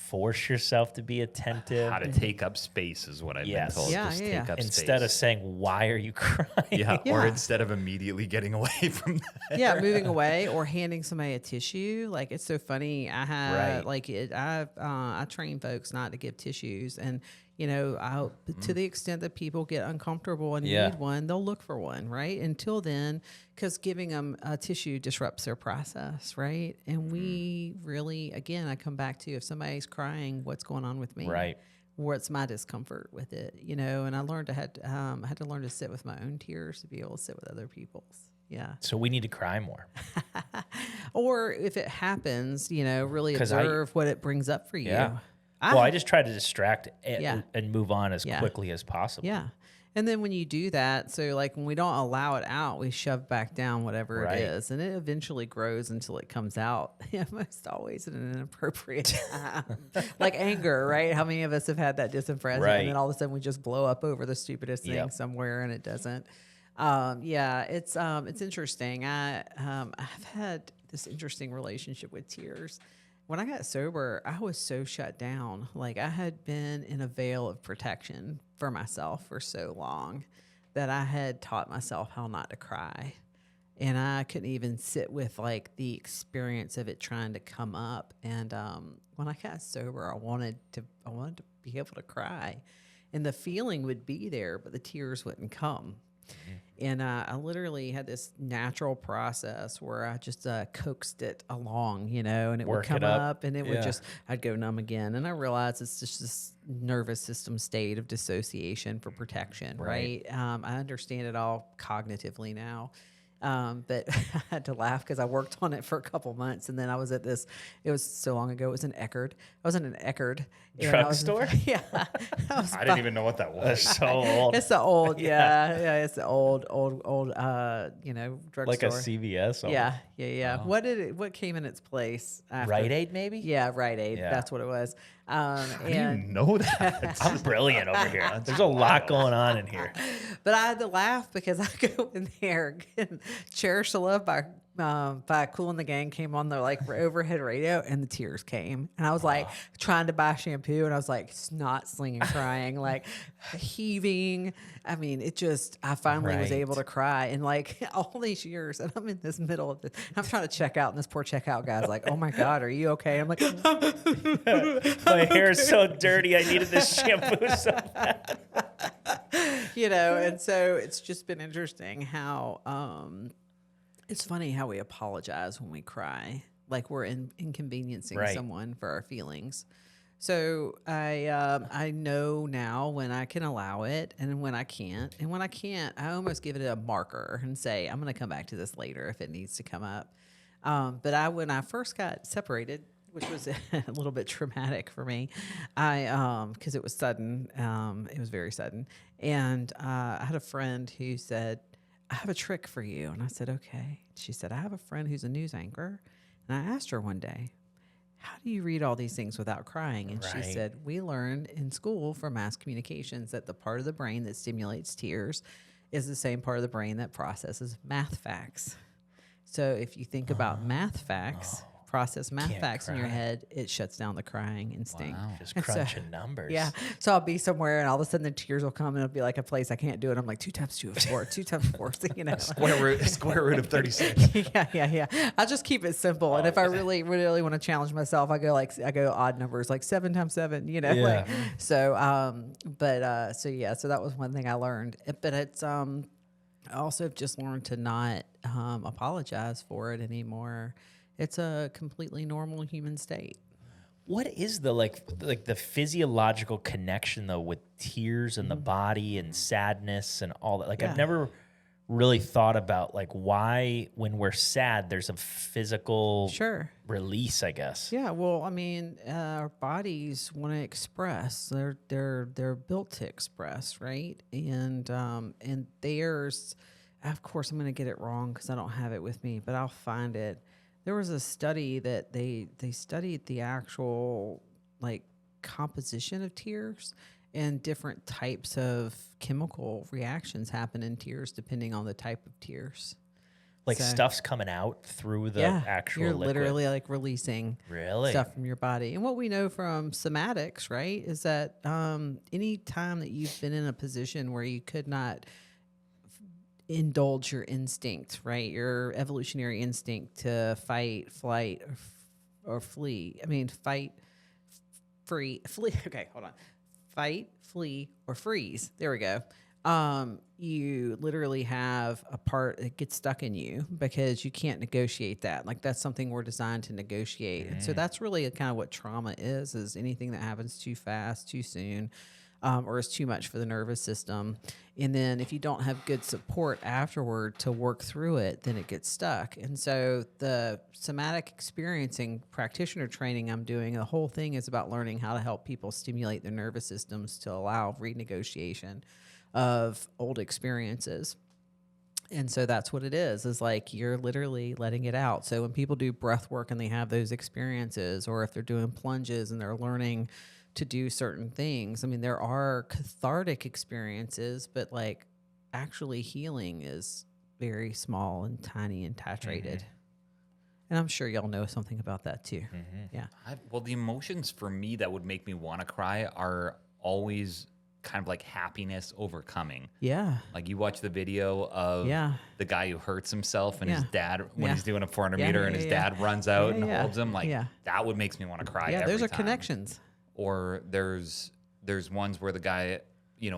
force yourself to be attentive. How to take up space is what I've been told. Take up instead space. of saying, why are you crying? Or instead of immediately getting away from that. Yeah, moving away or handing somebody a tissue. It's so funny. I had I train folks not to give tissues, and to the extent that people get uncomfortable and need one, they'll look for one, right? Until then, because giving them a tissue disrupts their process, right? And we really, again, I come back to, if somebody's crying, what's going on with me? Right. What's my discomfort with it? And I learned I had to learn to sit with my own tears to be able to sit with other people's. Yeah. So we need to cry more. Or if it happens, really observe what it brings up for you. Yeah. I just try to distract and move on as quickly as possible. Yeah. And then when you do that, so when we don't allow it out, we shove back down whatever it is. And it eventually grows until it comes out. Almost always at an inappropriate time. Like anger, right? How many of us have had that distant present? Right. And then all of a sudden we just blow up over the stupidest thing somewhere, and it doesn't. It's interesting. I've had this interesting relationship with tears. When I got sober, I was so shut down. I had been in a veil of protection for myself for so long that I had taught myself how not to cry. And I couldn't even sit with the experience of it trying to come up. And when I got sober, I wanted to be able to cry. And the feeling would be there, but the tears wouldn't come. Mm-hmm. And I literally had this natural process where I just coaxed it along, and it would come up and it would I'd go numb again. And I realized it's just this nervous system state of dissociation for protection, right? I understand it all cognitively now. But I had to laugh because I worked on it for a couple months, and then I was at this. It was so long ago. It was in Eckerd. I was in an Eckerd drugstore. Yeah, I didn't even know what that was. That's so old. It's the old, it's the old, drugstore. Like a CVS. Almost. Yeah. What came in its place? After? Rite Aid, maybe. Yeah, Rite Aid. Yeah. That's what it was. How do you know that? I'm brilliant over here. There's a lot going on in here. But I had to laugh because I go in there and Cherish the Love by Kool and the Gang came on the like overhead radio and the tears came. And I was like trying to buy shampoo and I was like snot slinging crying, like heaving. I mean, I finally was able to cry in like all these years. And I'm in this middle of this. I'm trying to check out and this poor checkout guy's like, oh my God, are you okay? I'm like, my hair is so dirty. I needed this shampoo so bad. And so it's just been interesting how it's funny how we apologize when we cry, like we're inconveniencing someone for our feelings. So I know now when I can allow it and when I can't. And when I can't, I almost give it a marker and say, I'm going to come back to this later if it needs to come up. But when I first got separated, which was a little bit traumatic for me, because it was sudden. It was very sudden. And I had a friend who said, I have a trick for you. And I said, okay. She said, I have a friend who's a news anchor. And I asked her one day, how do you read all these things without crying? And she said, we learned in school for mass communications that the part of the brain that stimulates tears is the same part of the brain that processes math facts. So if you think about math facts, process math facts in your head, it shuts down the crying instinct. Wow. Just crunching numbers. Yeah. So I'll be somewhere and all of a sudden the tears will come and it'll be like a place I can't do it. I'm like 2 times 2 is 4, 2 times 4. Square root of 36. Yeah. I'll just keep it simple. And if I really want to challenge myself, I go odd numbers, like 7 times 7, Yeah. So that was one thing I learned. But it's, I also just learned to not apologize for it anymore. It's a completely normal human state. What is the like the physiological connection though with tears and the body and sadness and all that? Like I've never really thought about like why when we're sad there's a physical release, I guess. Yeah, well, I mean, our bodies want to express. They're built to express, right? And there's, of course, I'm going to get it wrong because I don't have it with me, but I'll find it. There was a study that they studied the actual like composition of tears and different types of chemical reactions happen in tears depending on the type of tears. Like stuff's coming out through the actual you're liquid. Literally like releasing stuff from your body. And what we know from somatics, right, is that any time that you've been in a position where you could not indulge your instinct, right? Your evolutionary instinct to fight, flight, or flee. I mean, flee. Okay, hold on. Fight, flee, or freeze. There we go. You literally have a part that gets stuck in you because you can't negotiate that. Like that's something we're designed to negotiate. And so that's really kind of what trauma is anything that happens too fast, too soon, or is too much for the nervous system. And then if you don't have good support afterward to work through it, then it gets stuck. And so the somatic experiencing practitioner training I'm doing, the whole thing is about learning how to help people stimulate their nervous systems to allow renegotiation of old experiences. And so that's what it is like you're literally letting it out. So when people do breath work and they have those experiences, or if they're doing plunges and they're learning to do certain things, I mean, there are cathartic experiences, but like actually healing is very small and tiny and titrated. And I'm sure y'all know something about that too. Yeah. Well, the emotions for me that would make me want to cry are always kind of like happiness overcoming. Yeah. Like you watch the video of the guy who hurts himself and his dad when he's doing a 400 meter and his dad runs out and holds him. Like that would makes me want to cry. Yeah, every those are time. connections. Or there's ones where the guy,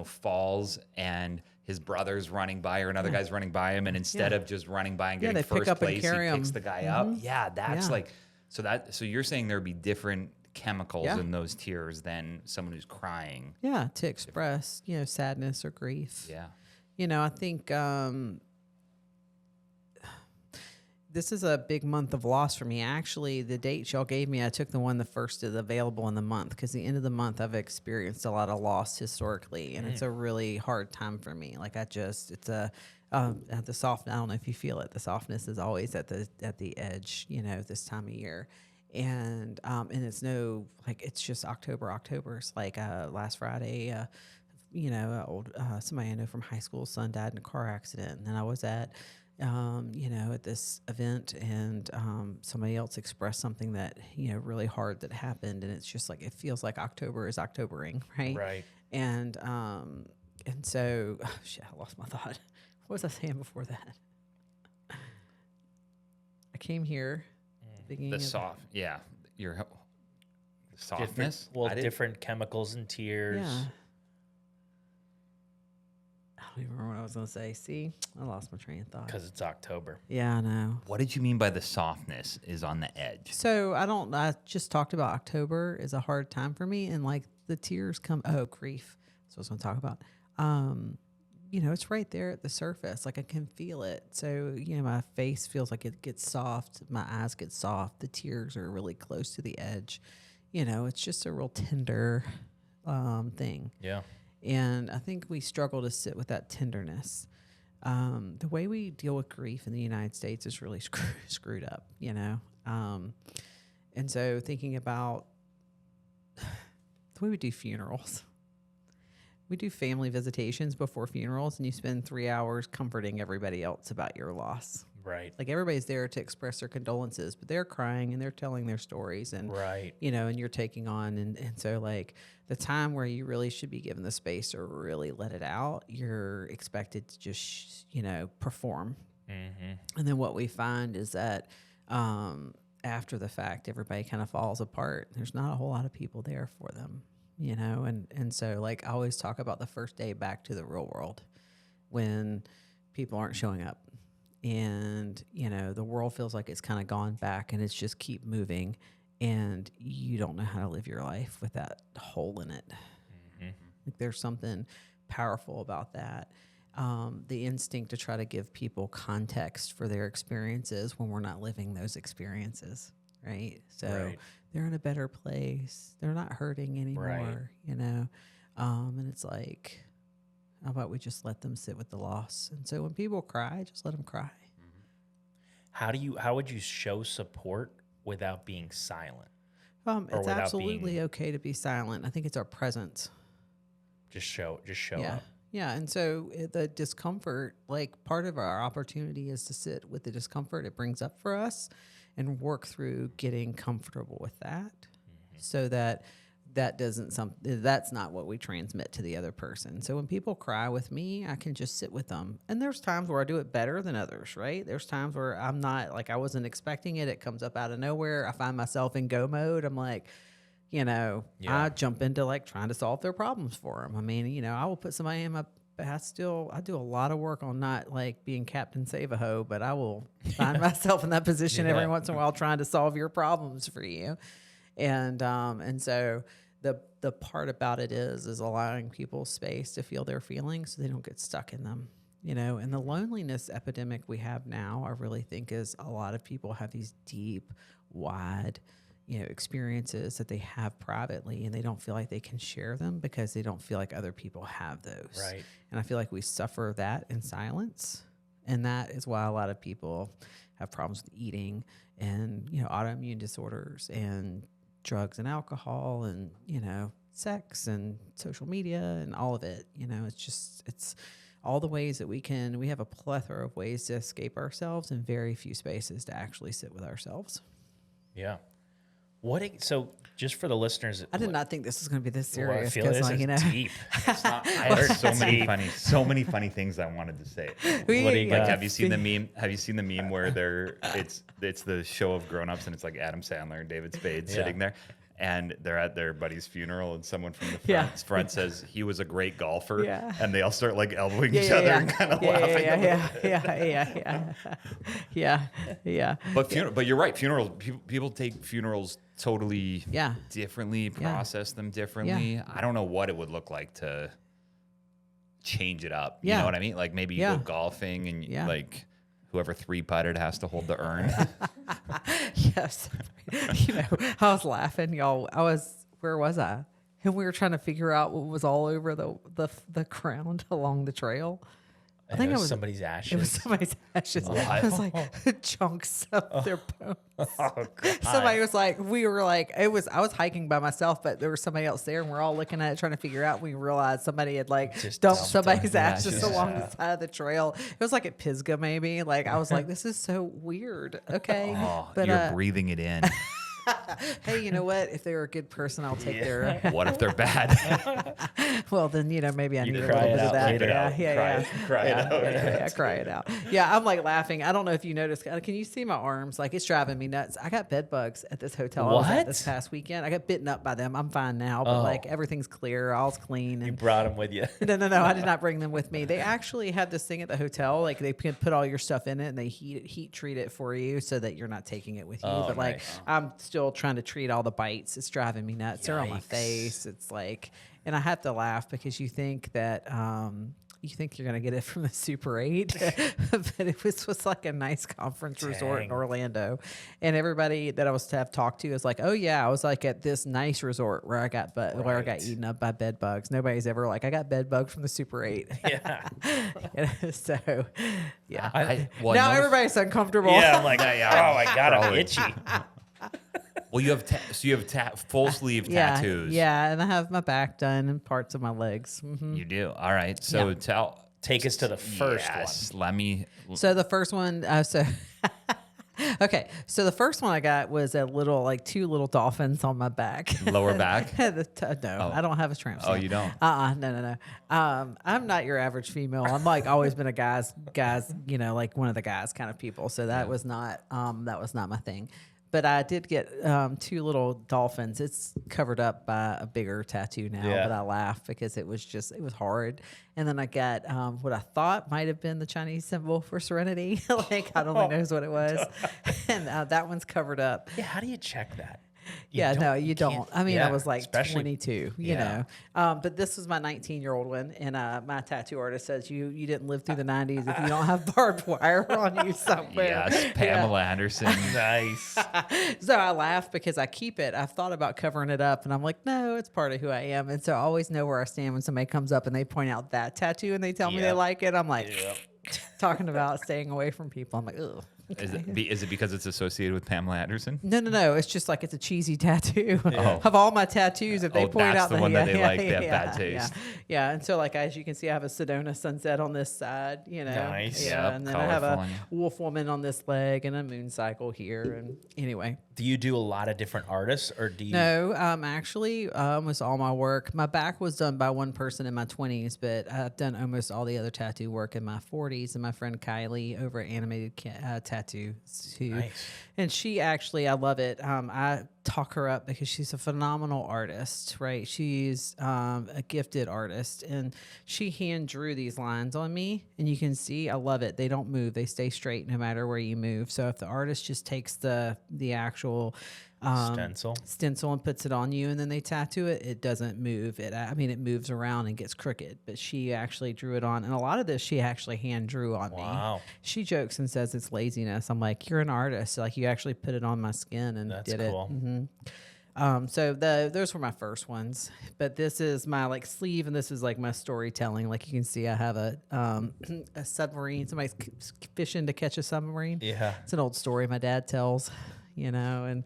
falls and his brother's running by or another guy's running by him, and instead of just running by and getting first place, he picks the guy up. Yeah, that's like so you're saying there'd be different chemicals in those tears than someone who's crying. Yeah, to express, sadness or grief. Yeah. I think this is a big month of loss for me. Actually, the date y'all gave me, I took the first of the available in the month because the end of the month I've experienced a lot of loss historically, and it's a really hard time for me. Like the soft. I don't know if you feel it. The softness is always at the edge, this time of year. And it's no, like, it's just October. It's like last Friday, somebody I know from high school, son died in a car accident. And then I was at, at this event, and somebody else expressed something that, really hard that happened. And it's just like, it feels like October is Octobering, right? Right. And so, shit, I lost my thought. What was I saying before that? I came here. The soft, your softness. Different chemicals and tears. Yeah. I don't even remember what I was going to say. See, I lost my train of thought. Because it's October. Yeah, I know. What did you mean by the softness is on the edge? So I just talked about October is a hard time for me, and like the tears come. Oh, grief. That's what I was going to talk about. It's right there at the surface. Like I can feel it. So, my face feels like it gets soft. My eyes get soft. The tears are really close to the edge. It's just a real tender thing. Yeah. And I think we struggle to sit with that tenderness. The way we deal with grief in the United States is really screwed up, And so thinking about the way we do funerals. We do family visitations before funerals, and you spend 3 hours comforting everybody else about your loss. Right. Like everybody's there to express their condolences, but they're crying and they're telling their stories, and right. And you're taking on, and so like the time where you really should be given the space to really let it out, you're expected to just perform. Mm-hmm. And then what we find is that after the fact, everybody kind of falls apart. There's not a whole lot of people there for them. And so like I always talk about the first day back to the real world when people aren't showing up, and the world feels like it's kind of gone back and it's just keep moving, and you don't know how to live your life with that hole in it. Mm-hmm. Like there's something powerful about that. The instinct to try to give people context for their experiences when we're not living those experiences. Right. So right. They're in a better place. They're not hurting anymore, right. And it's like, how about we just let them sit with the loss? And so when people cry, just let them cry. Mm-hmm. How would you show support without being silent? It's absolutely okay to be silent. I think it's our presence. Just show yeah. up. Yeah. And so the discomfort, like part of our opportunity is to sit with the discomfort it brings up for us and work through getting comfortable with that, so that's not what we transmit to the other person. So when people cry with me, I can just sit with them. And there's times where I do it better than others, right? There's times where I'm not, like, I wasn't expecting it. It comes up out of nowhere. I find myself in go mode. I'm like, I jump into like trying to solve their problems for them. I mean, I will put somebody in my, I do a lot of work on not like being Captain Save-A-Ho, but I will find myself in that position every once in a while trying to solve your problems for you. And so the part about it is allowing people space to feel their feelings so they don't get stuck in them, and the loneliness epidemic we have now, I really think is a lot of people have these deep, wide, experiences that they have privately, and they don't feel like they can share them because they don't feel like other people have those. Right. And I feel like we suffer that in silence. And that is why a lot of people have problems with eating and, autoimmune disorders and drugs and alcohol and, sex and social media and all of it. It's all the ways that we have a plethora of ways to escape ourselves and very few spaces to actually sit with ourselves. Yeah. So just for the listeners, I did not think this was going to be this serious. Well, I feel this is deep. It's not, I heard so many funny things I wanted to say. What do you got? Have you seen the meme? Have you seen the meme where it's the show of grown-ups and it's like Adam Sandler and David Spade sitting there, and they're at their buddy's funeral, and someone from the front says he was a great golfer, and they all start like elbowing each other and kind of laughing. Yeah. But you're right. Funerals, people take funerals totally differently, process them differently. I don't know what it would look like to change it up. You know what I mean? Like maybe you go golfing and like whoever 3-putted has to hold the urn. Yes. I was laughing, y'all. Where was I? And we were trying to figure out what was all over the ground along the trail. I think it it was was somebody's ashes. It was somebody's ashes. It was like chunks of their bones. Oh, God. Somebody was like, we were like, I was hiking by myself, but there was somebody else there, and we're all looking at it, trying to figure out. We realized somebody had like Just dumped dumped somebody's them. ashes along the side of the trail. It was like at Pisgah, maybe. Like I was like, this is so weird. Okay, but you're breathing it in. Hey, you know what? If they're a good person, I'll take their. What if they're bad? Well, then maybe I need a little cry bit it of out that. later. Yeah. Cry it out. Yeah, cry it out. Yeah, I'm like laughing. I don't know if you noticed. Can you see my arms? Like it's driving me nuts. I got bed bugs at this hotel I was at this past weekend. I got bitten up by them. I'm fine now, but like everything's clear, all's clean. And You brought them with you. No. I did not bring them with me. They actually have this thing at the hotel, like they can put all your stuff in it and they heat treat it for you so that you're not taking it with you. But like I'm still trying to treat all the bites. It's driving me nuts. They're on my face. It's like, and I have to laugh because you think that you think you're gonna get it from the Super 8, but it was like a nice conference resort in Orlando, and everybody that I was to have talked to is like, oh yeah, I was like at this nice resort where I got eaten up by bed bugs. Nobody's ever like, I got bed bugs from the Super 8. Yeah. So yeah. Now everybody's uncomfortable. Yeah, I'm like, oh my God, I'm itchy. Well, you have full sleeve tattoos. Yeah, and I have my back done and parts of my legs. Mm-hmm. You do. All right. So take us to the first one. Let me. So the first one. Okay, so the first one I got was like two little dolphins on my back. Lower back? No, I don't have a tramp stamp. Oh, you don't? No. I'm not your average female. I'm like always been a guys, like one of the guys kind of people. So that was not my thing. But I did get two little dolphins. It's covered up by a bigger tattoo now, but I laugh because it was hard. And then I got what I thought might have been the Chinese symbol for serenity. Like God only knows what it was. And that one's covered up. Yeah, how do you check that? You don't. I mean, I was like 22, you know. But this was my 19-year-old one, and my tattoo artist says you didn't live through the 90s if you don't have barbed wire on you somewhere. Yes, Pamela Anderson. Nice. So I laugh because I keep it. I've thought about covering it up, and I'm like, no, it's part of who I am. And so I always know where I stand when somebody comes up and they point out that tattoo and they tell me they like it. I'm like, talking about staying away from people. I'm like, ugh. Okay. Is it because it's associated with Pamela Anderson? No. It's just like it's a cheesy tattoo. Of all my tattoos, if they point out the one that they like, they have bad taste. Yeah. And so, like as you can see, I have a Sedona sunset on this side. Nice. Yeah. And then I have a wolf woman on this leg and a moon cycle here. And anyway. Do you do a lot of different artists, or do you? No, actually, almost all my work. My back was done by one person in my 20s, but I've done almost all the other tattoo work in my 40s. And my friend Kylie over at Animated Tattoo too. Nice. And she actually, I love it. I talk her up because she's a phenomenal artist, right? She's a gifted artist, and she hand drew these lines on me, and you can see, I love it. They don't move; they stay straight no matter where you move. So if the artist just takes the actual stencil and puts it on you, and then they tattoo it, it doesn't move. It moves around and gets crooked, but she actually drew it on, and a lot of this she actually hand drew on me. She jokes and says it's laziness. I'm like, you're an artist, like you actually put it on my skin and did cool. it. Mm-hmm. So those were my first ones, but this is my like sleeve, and this is like my storytelling. Like you can see, I have a submarine. Somebody's fishing to catch a submarine. Yeah, it's an old story my dad tells, and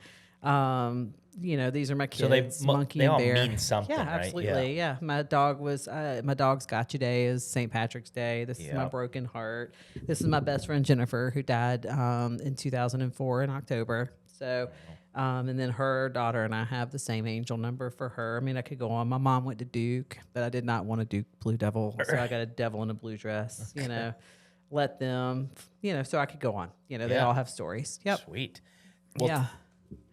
these are my kids. So Monkey they and all Bear. mean something, yeah, right? absolutely. Yeah. My dog's Gotcha Day is St. Patrick's Day. This is my broken heart. This is my best friend Jennifer, who died in 2004 in October. So. And then her daughter and I have the same angel number for her. I mean, I could go on. My mom went to Duke, but I did not want a Duke Blue Devil. So I got a devil in a blue dress, let them, so I could go on. They all have stories. Yep. Sweet. Well,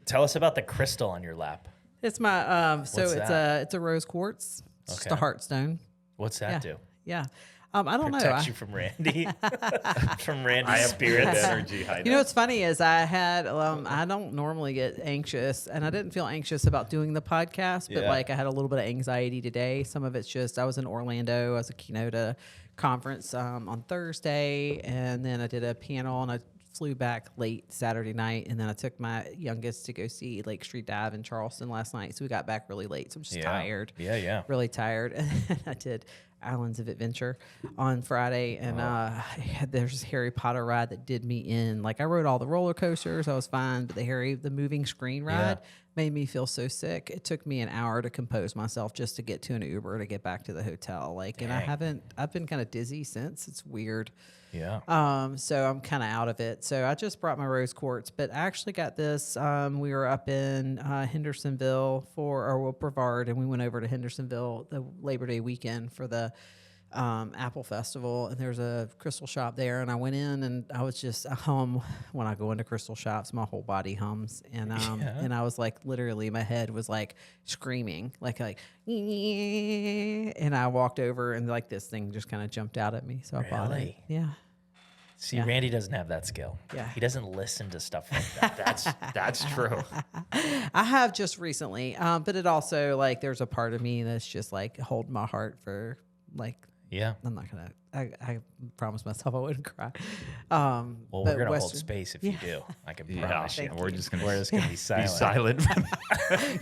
tell us about the crystal on your lap. It's my, it's a rose quartz. It's just a heartstone. What's that do? Yeah. I don't know. Protects you from Randy, from Randy's spirit energy. What's funny is I had, I don't normally get anxious, and I didn't feel anxious about doing the podcast, but like I had a little bit of anxiety today. Some of it's just, I was in Orlando. I was a keynote at a conference on Thursday, and then I did a panel, and I flew back late Saturday night, and then I took my youngest to go see Lake Street Dive in Charleston last night. So we got back really late. So I'm just tired. Yeah. Really tired. And I did Islands of Adventure on Friday, and there's this Harry Potter ride that did me in. Like I rode all the roller coasters, I was fine, but the moving screen ride made me feel so sick. It took me an hour to compose myself just to get to an Uber to get back to the hotel. Like, and I've been kind of dizzy since. It's weird. Yeah. So I'm kind of out of it. So I just brought my rose quartz, but I actually got this. We were up in Hendersonville Brevard, and we went over to Hendersonville the Labor Day weekend for the Apple Festival, and there's a crystal shop there, and I went in, and I was just a hum. When I go into crystal shops, my whole body hums, and and I was like, literally, my head was like screaming, like, and I walked over, and like this thing just kind of jumped out at me, so I bought it. Yeah. See, Randy doesn't have that skill. Yeah. He doesn't listen to stuff like that. That's true. I have just recently, but it also, like, there's a part of me that's just like holding my heart for like. Yeah. I'm not gonna. I promised myself I wouldn't cry. Well, we're gonna hold space if you do. I can promise you. We're just gonna be silent.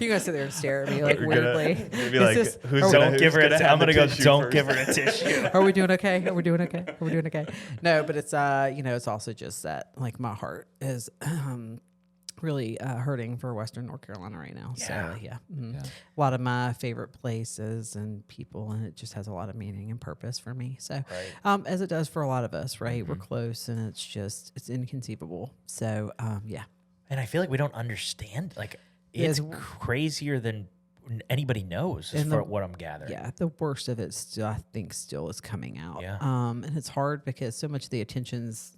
You're gonna sit there and stare at me like weirdly. Be like, don't give her a tissue. I'm gonna go. Don't give her a tissue. Are we doing okay? Are we doing okay? Are we doing okay? No, but it's it's also just that like my heart is really hurting for Western North Carolina right now. So a lot of my favorite places and people, and it just has a lot of meaning and purpose for me. So as it does for a lot of us, right? We're close, and it's inconceivable. So and I feel like we don't understand. Like it's crazier than anybody knows, is for what I'm gathering. Yeah, the worst of it still is coming out. Yeah. And it's hard because so much of the attention's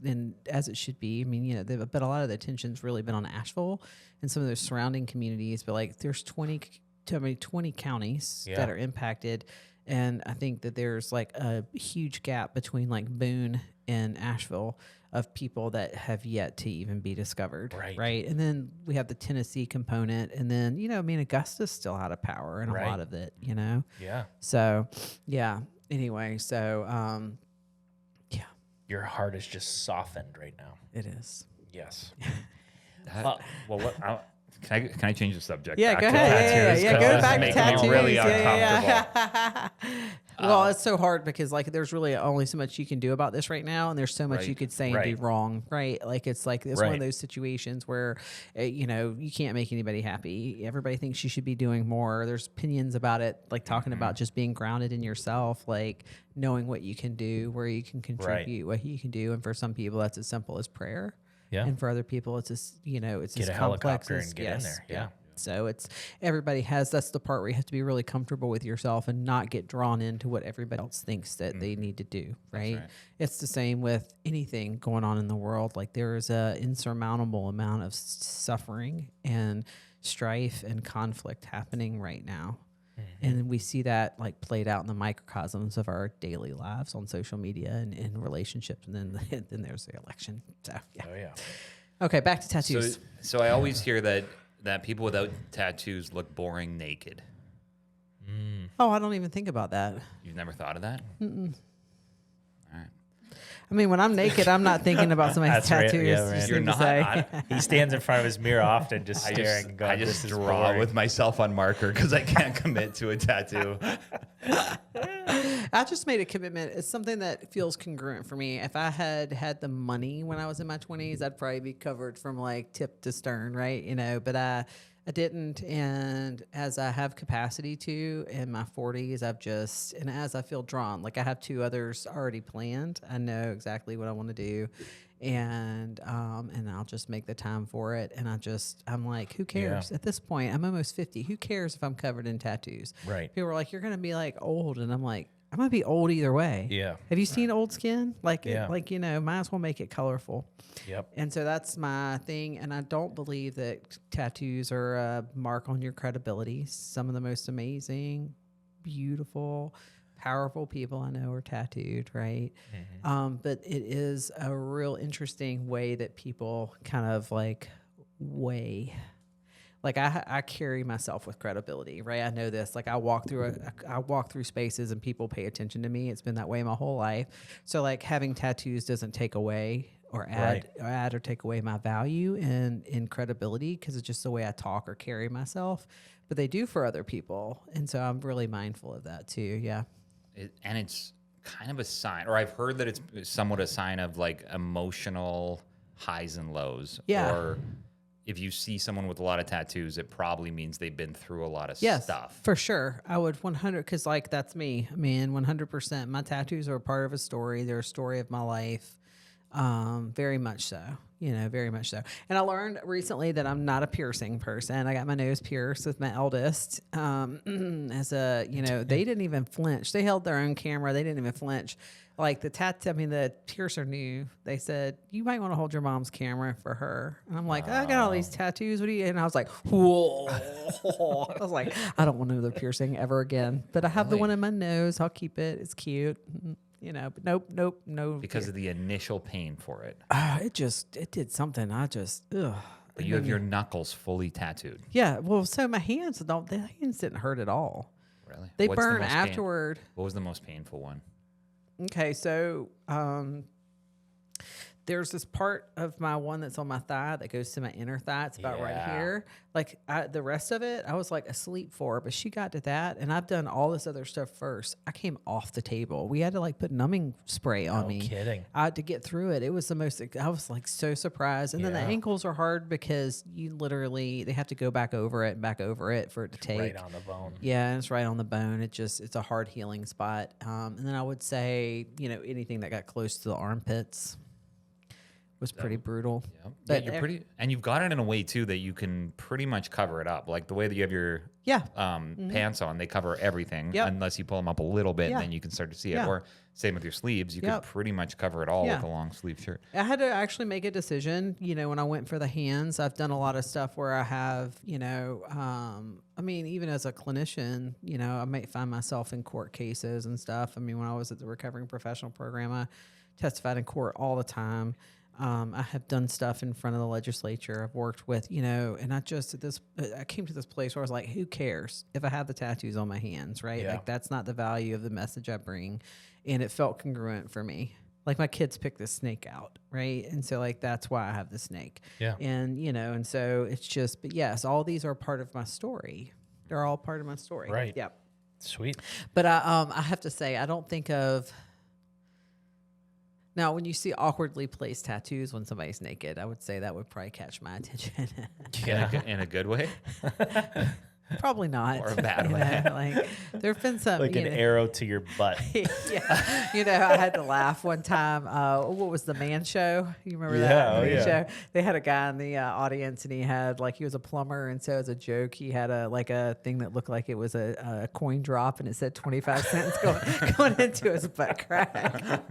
as it should be. I mean, but a lot of the attention's really been on Asheville and some of those surrounding communities. But like, there's 20 counties that are impacted, and I think that there's like a huge gap between like Boone and Asheville of people that have yet to even be discovered. Right. And then we have the Tennessee component. And then, Augusta's still out of power in a lot of it, Yeah. So, anyway. So, Your heart is just softened right now. It is. Yes. Can I change the subject? Yeah, back go to ahead. tattoos? Go back to Making tattoos. me really uncomfortable. Well, it's so hard because like there's really only so much you can do about this right now, and there's so much you could say and do wrong, right? Like it's one of those situations where you can't make anybody happy. Everybody thinks you should be doing more. There's opinions about it, like talking about just being grounded in yourself, like knowing what you can do, where you can contribute, what you can do, and for some people that's as simple as prayer. Yeah. And for other people, it's as it's get as a complex helicopter as, and get in there. Yeah. So that's the part where you have to be really comfortable with yourself and not get drawn into what everybody else thinks that they need to do. Right? It's the same with anything going on in the world. Like there is a insurmountable amount of suffering and strife and conflict happening right now. And we see that like played out in the microcosms of our daily lives on social media and in relationships. And then there's the election. So Okay, back to tattoos. So I always hear that people without tattoos look boring naked. Oh, I don't even think about that. You've never thought of that? All right. I mean, when I'm naked, I'm not thinking about somebody's tattoos. Yeah, You're not. He stands in front of his mirror often, just staring and going, I just "This is draw boring." with myself on marker because I can't commit to a tattoo. I just made a commitment. It's something that feels congruent for me. If I had the money when I was in my 20s, I'd probably be covered from like tip to stern, right? But I didn't. And as I have capacity to in my 40s, and as I feel drawn, like I have 2 others already planned. I know exactly what I want to do. And I'll just make the time for it. And I'm like, who cares? At this point, I'm almost 50. Who cares if I'm covered in tattoos? Right. People are like, you're going to be like old. And I'm like, I'm going to be old either way. Yeah. Have you seen old skin? Might as well make it colorful. Yep. And so that's my thing. And I don't believe that tattoos are a mark on your credibility. Some of the most amazing, beautiful, powerful people I know are tattooed, right? But it is a real interesting way that people kind of like weigh. Like I carry myself with credibility, right? I know this. Like I walk through spaces and people pay attention to me. It's been that way my whole life. So like having tattoos doesn't take away or add or take away my value in credibility because it's just the way I talk or carry myself. But they do for other people, and so I'm really mindful of that too. Yeah. and it's kind of a sign, or I've heard that it's somewhat a sign of like emotional highs and lows. Yeah. Or if you see someone with a lot of tattoos, it probably means they've been through a lot of Yes, stuff. for sure. I would 100, because like that's me. I mean, 100%. My tattoos are a part of a story. They're a story of my life. Very much so. Very much so. And I learned recently that I'm not a piercing person. I got my nose pierced with my eldest. They didn't even flinch. They held their own camera. They didn't even flinch. Like the piercer knew. They said, you might want to hold your mom's camera for her. And I'm like, I got all these tattoos. What do you? And I was like, whoa. I was like, I don't want another piercing ever again. But I have the one in my nose. I'll keep it. It's cute. But nope, no. Because of the initial pain for it. It did something. Ugh. But you have your knuckles fully tattooed. Yeah. Well, so my hands didn't hurt at all. Really? They What's the burn most afterward. What was the most painful one? Okay, so there's this part of my one that's on my thigh that goes to my inner thigh. It's about right here. Like the rest of it, I was like asleep for, but she got to that, and I've done all this other stuff first. I came off the table. We had to like put numbing spray on me. No kidding. To get through it. It was the most. I was like so surprised. And then the ankles are hard because they have to go back over it for it to take. Right on the bone. Yeah, and it's right on the bone. It's a hard healing spot. And then I would say, anything that got close to the armpits was pretty brutal. Yeah, But you're pretty, and you've got it in a way too that you can pretty much cover it up. Like the way that you have your pants on, they cover everything unless you pull them up a little bit, and then you can start to see it. Or same with your sleeves, you can pretty much cover it all with a long sleeve shirt. I had to actually make a decision. When I went for the hands, I've done a lot of stuff where I have, even as a clinician, I might find myself in court cases and stuff. I mean, when I was at the Recovering Professional Program, I testified in court all the time. I have done stuff in front of the legislature. I've worked with, and I came to this place where I was like, who cares if I have the tattoos on my hands, right? Yeah. Like that's not the value of the message I bring. And it felt congruent for me. Like my kids picked this snake out, right? And so like, that's why I have the snake. Yeah. And, and so it's just, but yes, all these are part of my story. They're all part of my story. Right. Yep. Sweet. But I have to say, I don't think of. Now, when you see awkwardly placed tattoos when somebody's naked, I would say that would probably catch my attention. In a good way? Probably not. Or a bad way. Like there have been some like an arrow to your butt. Yeah. I had to laugh one time. What was the Man Show? You remember that? Man Show? They had a guy in the audience, and he was a plumber, and so as a joke, he had a thing that looked like it was a coin drop, and it said 25 cents going into his butt crack.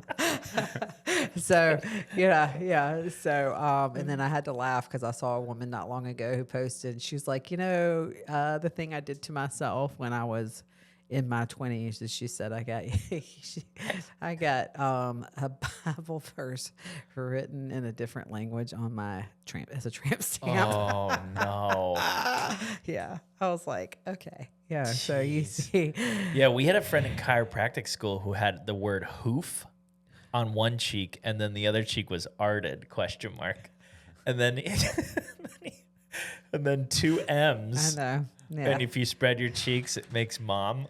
So and then I had to laugh because I saw a woman not long ago who posted. She's like, the thing I did to myself when I was in my 20s is she said I got a Bible verse written in a different language on my tramp stamp. Oh no. Yeah. I was like, okay. Yeah. Jeez. So you see. Yeah, we had a friend in chiropractic school who had the word hoof on one cheek, and then the other cheek was arted ? And then and then 2 M's. I know. Yeah. And if you spread your cheeks, it makes mom.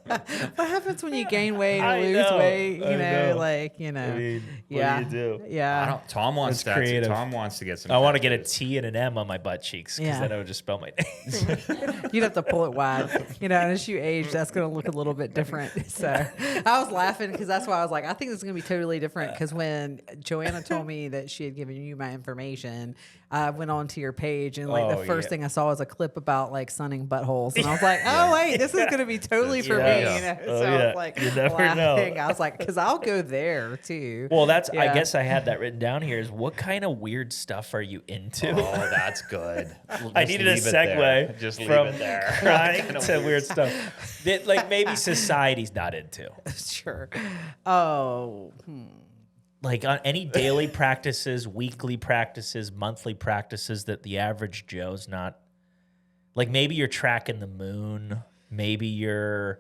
What happens when you gain weight or lose weight? I know. I mean, yeah. What do you do? Yeah. Tom wants That's creative. Tom wants to get some. I want to get a T and an M on my butt cheeks because then I would just spell my name. You'd have to pull it wide. And as you age, that's going to look a little bit different. So I was laughing because that's why I was like, I think this is going to be totally different. Because when Joanna told me that she had given you my information, I went onto your page and the first thing I saw was a clip about sunning buttholes, and I was like, oh wait, this is going to be totally for me. So I was like, you never laughing. know. I was like, because I'll go there too. Well, I guess I had that written down here. Is what kind of weird stuff are you into? Oh, that's good. I needed a segue Just leave from it there. crying to weird stuff that maybe society's not into. Sure. Oh. Like on any daily practices, weekly practices, monthly practices that the average Joe's not. Like maybe you're tracking the moon, maybe you're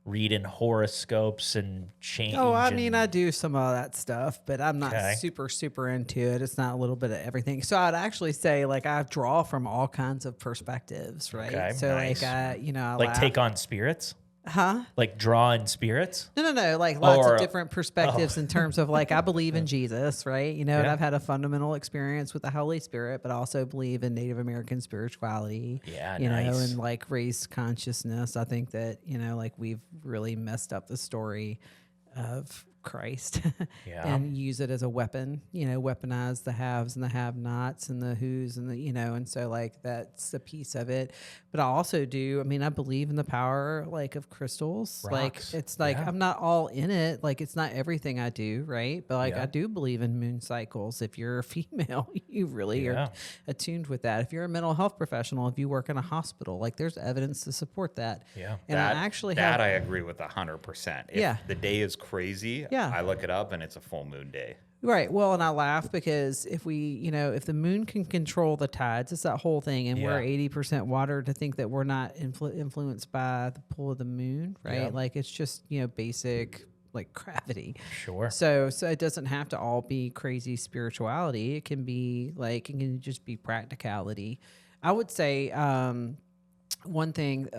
reading horoscopes and change. Oh, I mean, I do some of that stuff, but I'm not super into it. It's not a little bit of everything. So I'd actually say, like, I draw from all kinds of perspectives, right? Okay, so nice. like, I like take on spirits. Huh? Like draw in spirits? No. Like lots of different perspectives in terms of like, I believe in Jesus, right? You know, and I've had a fundamental experience with the Holy Spirit, but I also believe in Native American spirituality. Yeah, you know, nice. and like race consciousness. I think that, you know, like we've really messed up the story of Christ and use it as a weapon, you know, weaponize the haves and the have-nots and the who's and the, you know, and so like that's a piece of it. But I also do, I mean, I believe in the power like of crystals. Rocks. Like it's like I'm not all in it. Like it's not everything I do, right? But like I do believe in moon cycles. If you're a female, you really are attuned with that. If you're a mental health professional, if you work in a hospital, like there's evidence to support that. Yeah. And that, I actually that I agree with 100%. If the day is crazy, Yeah. I look it up and it's a full moon day. Right. Well, and I laugh because if we, you know, if the moon can control the tides, it's that whole thing, and we're 80% water, to think that we're not influenced by the pull of the moon, right? Yeah. Like it's just, you know, basic like gravity. Sure. So it doesn't have to all be crazy spirituality. It can be like, it can just be practicality. I would say one thing.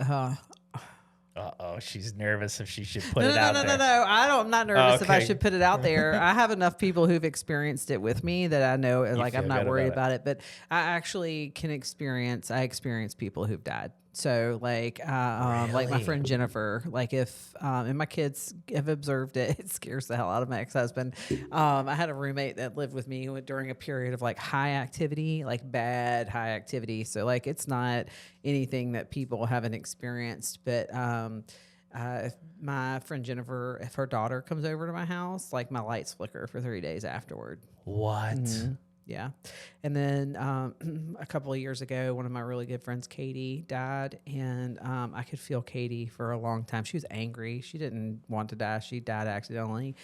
Uh-oh, she's nervous if she should put it out there. No. I'm not nervous if I should put it out there. I have enough people who've experienced it with me that I know, like, I'm not worried about it. But I actually I experience people who've died. So like, like my friend Jennifer, like if, and my kids have observed it, it scares the hell out of my ex-husband. I had a roommate that lived with me during a period of like high activity, like bad high activity. So like, it's not anything that people haven't experienced, but, if my friend Jennifer, if her daughter comes over to my house, like my lights flicker for 3 days afterward. What? Mm-hmm. Yeah. And then a couple of years ago, one of my really good friends, Katie, died. And I could feel Katie for a long time. She was angry. She didn't want to die. She died accidentally.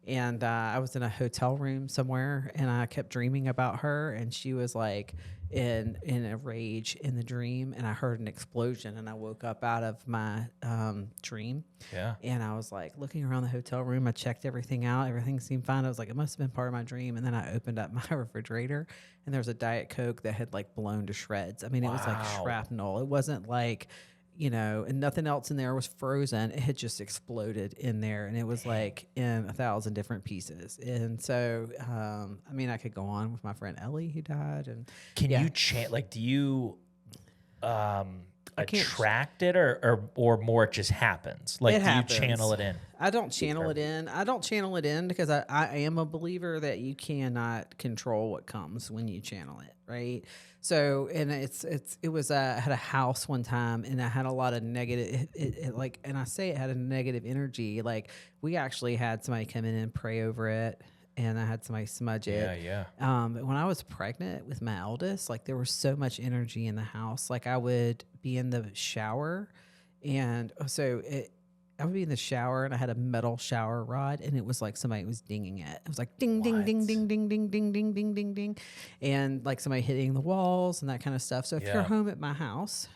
And I was in a hotel room somewhere, and I kept dreaming about her. And she was like in a rage in the dream. And I heard an explosion, and I woke up out of my dream. Yeah. And I was like looking around the hotel room. I checked everything out. Everything seemed fine. I was like, it must have been part of my dream. And then I opened up my refrigerator, and there was a Diet Coke that had like blown to shreds. I mean, it was like shrapnel. It wasn't like, you know, and nothing else in there was frozen. It had just exploded in there, and it was like in 1,000 different pieces. And so, I mean, I could go on with my friend Ellie who died. And can you do you attract it or more it just happens? Like, do you channel it in? I don't channel it in. I don't channel it in because I am a believer that you cannot control what comes when you channel it, right? So, and it was, I had a house one time, and I had a lot of negative, like, and I say it had a negative energy. Like, we actually had somebody come in and pray over it, and I had somebody smudge it. Yeah. But when I was pregnant with my eldest, like, there was so much energy in the house. Like, I would be in the shower, and so I would be in the shower, and I had a metal shower rod, and it was like somebody was dinging it. It was like ding, ding, ding, ding, ding, ding, ding, ding, ding, ding, ding, and like somebody hitting the walls and that kind of stuff. So if you're home at my house,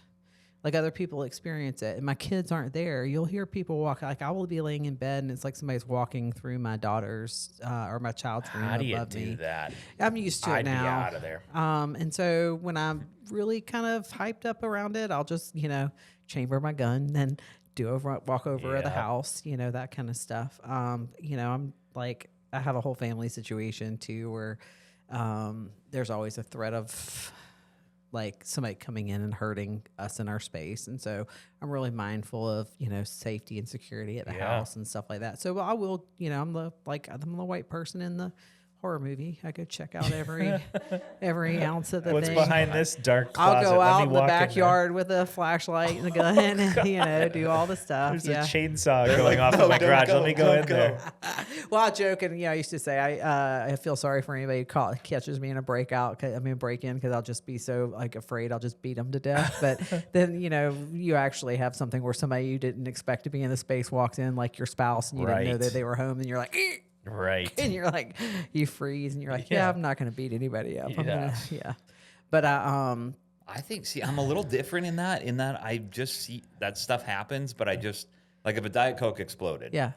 like other people experience it, and my kids aren't there, you'll hear people walk. Like I will be laying in bed, and it's like somebody's walking through my daughter's or my child's room above me. How do you do that? I'm used to it now. I'd be out of there. And so when I'm really kind of hyped up around it, I'll just, you know, chamber my gun, then walk over the house, you know, that kind of stuff. You know, I'm like, I have a whole family situation too, where there's always a threat of like somebody coming in and hurting us in our space. And so I'm really mindful of, you know, safety and security at the house and stuff like that. So I will, you know, I'm the white person in the horror movie. I go check out every ounce of the What's thing. behind this dark closet? I'll go out in the backyard with a flashlight and a gun and, you know, do all the stuff. There's a chainsaw going off in my garage. Let me go in there. Well, I joke, and I used to say I feel sorry for anybody who catches me in a break in, because I'll just be so like afraid I'll just beat them to death. But then, you know, you actually have something where somebody you didn't expect to be in the space walks in, like your spouse, and you didn't know that they were home, and you're like, right. And you're like, you freeze, and you're like, I'm not going to beat anybody up. But I think, I'm a little different in that I just see that stuff happens, but I just Like if a Diet Coke exploded, Yeah.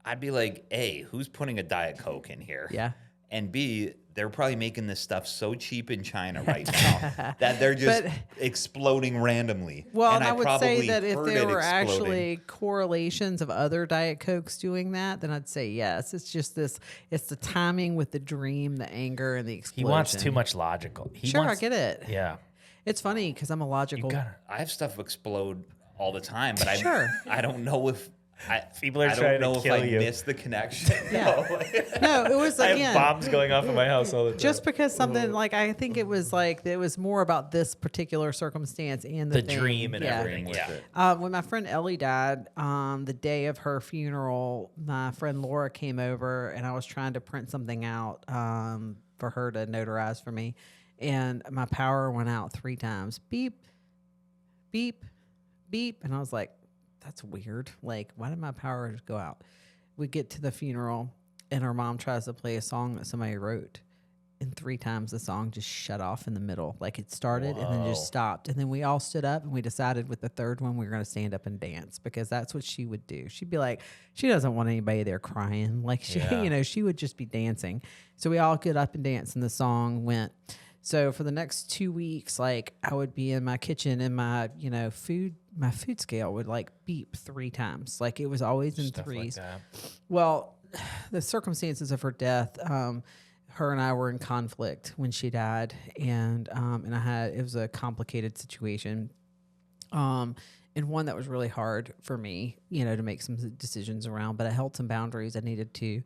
I'd be like, A, who's putting a Diet Coke in here? Yeah. And B, they're probably making this stuff so cheap in China right now that they're just exploding randomly. Well, and I would say that if there were exploding. actually correlations of other Diet Cokes doing that, then I'd say yes. It's just it's the timing with the dream, the anger, and the explosion. He wants too much logical. I get it. Yeah. It's funny because I'm a logical. I have stuff explode all the time, but I don't know if people are I trying don't know to if kill I you. missed the connection. Yeah. No, it was I again. have bombs going off in my house all the time. Just because something like I think it was more about this particular circumstance and the thing. dream and everything. With Yeah. it. When my friend Ellie died, the day of her funeral, my friend Laura came over and I was trying to print something out for her to notarize for me, and my power went out 3 times. Beep, beep, beep, and I was like, that's weird. Like, why did my power just go out? We get to the funeral, and her mom tries to play a song that somebody wrote. And 3 times the song just shut off in the middle. Like, it started and then just stopped. And then we all stood up, and we decided with the 3rd one we were going to stand up and dance because that's what she would do. She'd be like, she doesn't want anybody there crying. Like, she, she would just be dancing. So we all get up and dance, and the song went. So for the next 2 weeks, like I would be in my kitchen and my food scale would like beep 3 times. Like it was always in Stuff 3s. like that. Well, the circumstances of her death, her and I were in conflict when she died, and it was a complicated situation. And one that was really hard for me, to make some decisions around, but I held some boundaries I needed to.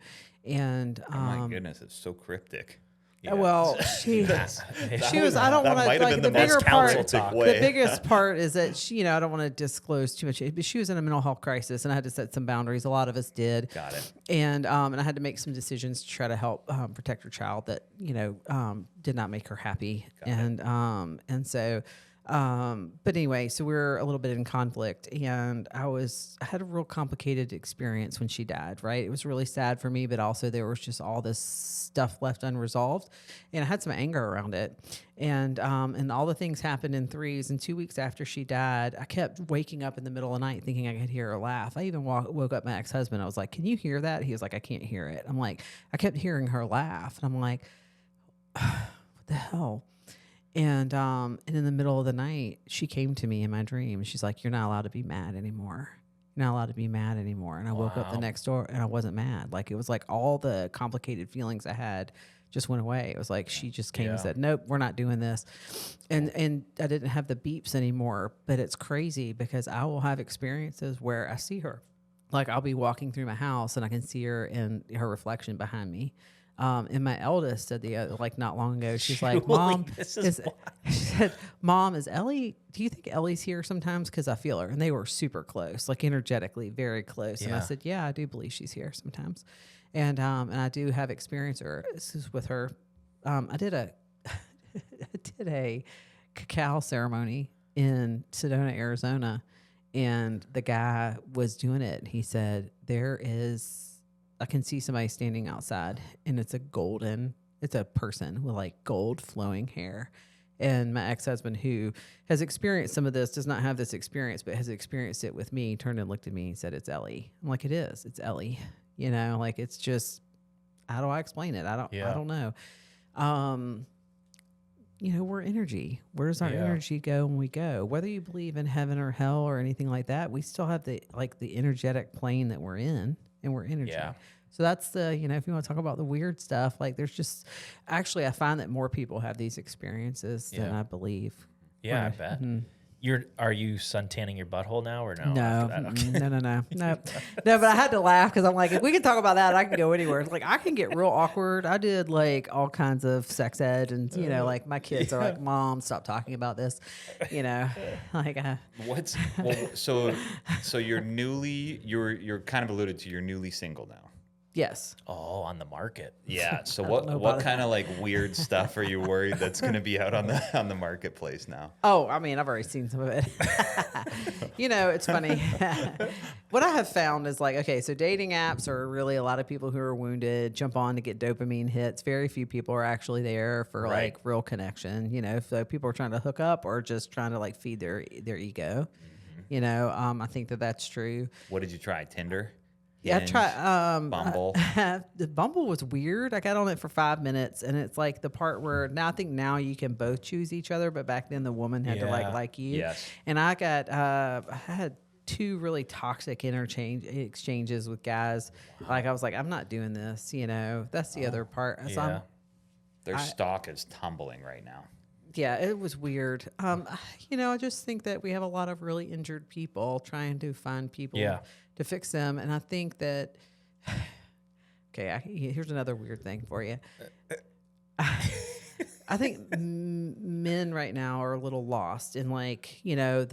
And Oh my goodness, it's so cryptic. Yeah. Well, she was. I don't want to like the most bigger part. counsel The biggest part is that she, I don't want to disclose too much, but she was in a mental health crisis, and I had to set some boundaries. A lot of us did. Got it. And I had to make some decisions to try to help protect her child that did not make her happy, and so. But anyway, so we were a little bit in conflict, and I had a real complicated experience when she died, right? It was really sad for me, but also there was just all this stuff left unresolved, and I had some anger around it. And all the things happened in 3s, and 2 weeks after she died, I kept waking up in the middle of the night thinking I could hear her laugh. I even woke up my ex-husband. I was like, can you hear that? He was like, I can't hear it. I'm like, I kept hearing her laugh, and I'm like, what the hell? And in the middle of the night, she came to me in my dream. She's like, you're not allowed to be mad anymore. You're not allowed to be mad anymore. And I woke up the next door and I wasn't mad. Like, it was like all the complicated feelings I had just went away. It was like she just came and said, nope, we're not doing this. And I didn't have the beeps anymore. But it's crazy because I will have experiences where I see her. Like, I'll be walking through my house and I can see her and her reflection behind me. And my eldest said not long ago, she's like, Mom, she said, Mom, is Ellie, do you think Ellie's here sometimes? Because I feel her. And they were super close, like energetically very close. And I said, yeah, I do believe she's here sometimes. And I do have experience with her. I did a cacao ceremony in Sedona, Arizona. And the guy was doing it. He said, I can see somebody standing outside, and it's a person with like gold flowing hair. And my ex-husband, who has experienced some of this, does not have this experience, but has experienced it with me, turned and looked at me and said, it's Ellie. I'm like, it's Ellie. Like it's just, how do I explain it? I don't know. We're energy. Where does our energy go when we go? Whether you believe in heaven or hell or anything like that, we still have the energetic plane that we're in. And we're energy. Yeah. So that's if you want to talk about the weird stuff, like there's just, actually, I find that more people have these experiences than I believe. Yeah, I bet. Mm-hmm. Are you suntanning your butthole now or no? No, no. But I had to laugh because I'm like, if we can talk about that, I can go anywhere. Like I can get real awkward. I did like all kinds of sex ed, and like my kids are like, Mom, stop talking about this. So you're kind of alluded to, you're newly single now. Yes. Oh, on the market. Yeah. So what kind of like weird stuff are you worried that's going to be out on the marketplace now? Oh, I mean, I've already seen some of it. It's funny. What I have found is like, okay, so dating apps are really a lot of people who are wounded jump on to get dopamine hits. Very few people are actually there for like real connection. If people are trying to hook up or just trying to like feed their ego. You know, I think that that's true. What did you try? Tinder? Yeah, I've tried Bumble. The Bumble was weird. I got on it for 5 minutes, and it's like the part where now I think now you can both choose each other, but back then the woman had to like you. Yes. And I got I had 2 really toxic exchanges with guys. Like I was like, I'm not doing this. You know, that's the other part. So Their stock is tumbling right now. yeah, it was weird. You know, I just think that we have a lot of really injured people trying to find people to fix them. And I think that, okay, here's another weird thing for you. I think men right now are a little lost in like, you know,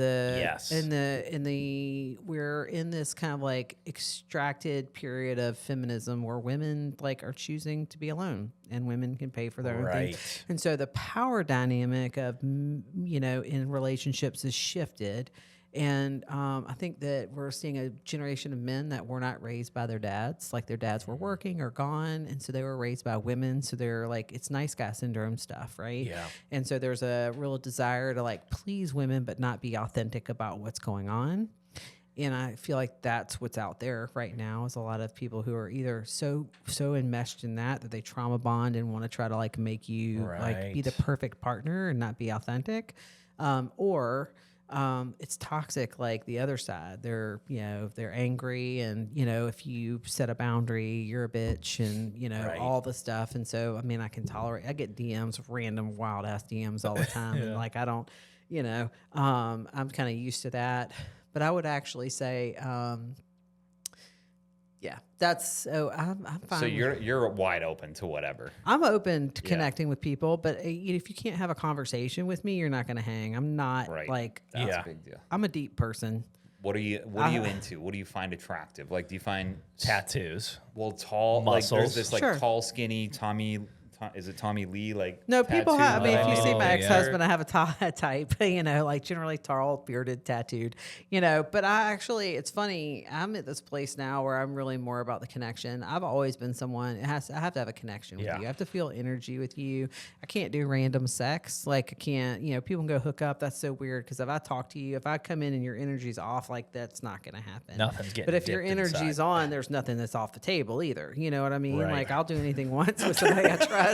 we're in this kind of like extracted period of feminism where women like are choosing to be alone and women can pay for their own thing. And so the power dynamic of, you know, in relationships has shifted. And I think that we're seeing a generation of men that were not raised by their dads, like their dads were working or gone, and so they were raised by women. So they're like, it's nice guy syndrome stuff, right? Yeah. And so there's a real desire to like please women, but not be authentic about what's going on. And I feel like that's what's out there right now is a lot of people who are either so enmeshed in that they trauma bond and want to try to like make you like be the perfect partner and not be authentic, or it's toxic like the other side. They're, you know, they're angry and, you know, if you set a boundary, you're a bitch and, you know, all the stuff. And so, I mean, I get DMs, random wild ass DMs all the time. And like, I don't, you know, I'm kind of used to that, but I would actually say, yeah, that's so I'm fine. So you're wide open to whatever. I'm open to connecting with people, but if you can't have a conversation with me, you're not going to hang. I'm not like that's a big deal. I'm a deep person. What are you into? What do you find attractive? Like, do you find tattoos? Well, tall muscles. Like, there's this like tall, skinny Tommy. Is it Tommy Lee? Like no, people have. I mean, if you see my ex-husband, yeah. I have a type. You know, like generally tall, bearded, tattooed. You know, but I actually, it's funny. I'm at this place now where I'm really more about the connection. I've always been someone. I have to have a connection with you. I have to feel energy with you. I can't do random sex. Like I can't. You know, people can go hook up. That's so weird because if I talk to you, if I come in and your energy's off, like that's not going to happen. Nothing's getting. But if your energy's on, there's nothing that's off the table either. You know what I mean? Like I'll do anything once with somebody I trust.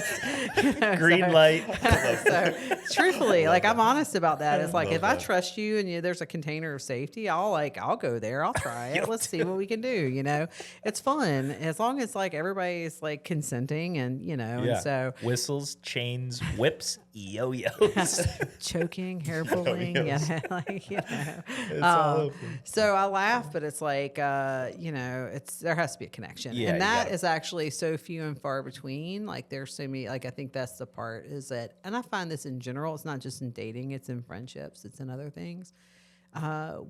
You know, green light. So truthfully, like I'm honest about that. It's like if I trust you and there's a container of safety, I'll go there. I'll try it. Let's see what we can do. You know, it's fun as long as like everybody's like consenting and you know. And so whistles, chains, whips, yo-yos, choking, hair pulling, like you know. So I laugh, but it's like you know, there has to be a connection, and that is actually so few and far between. Like there's so many. Like I think that's the part is that, and I find this in general. It's not just in dating; it's in friendships. It's in other things.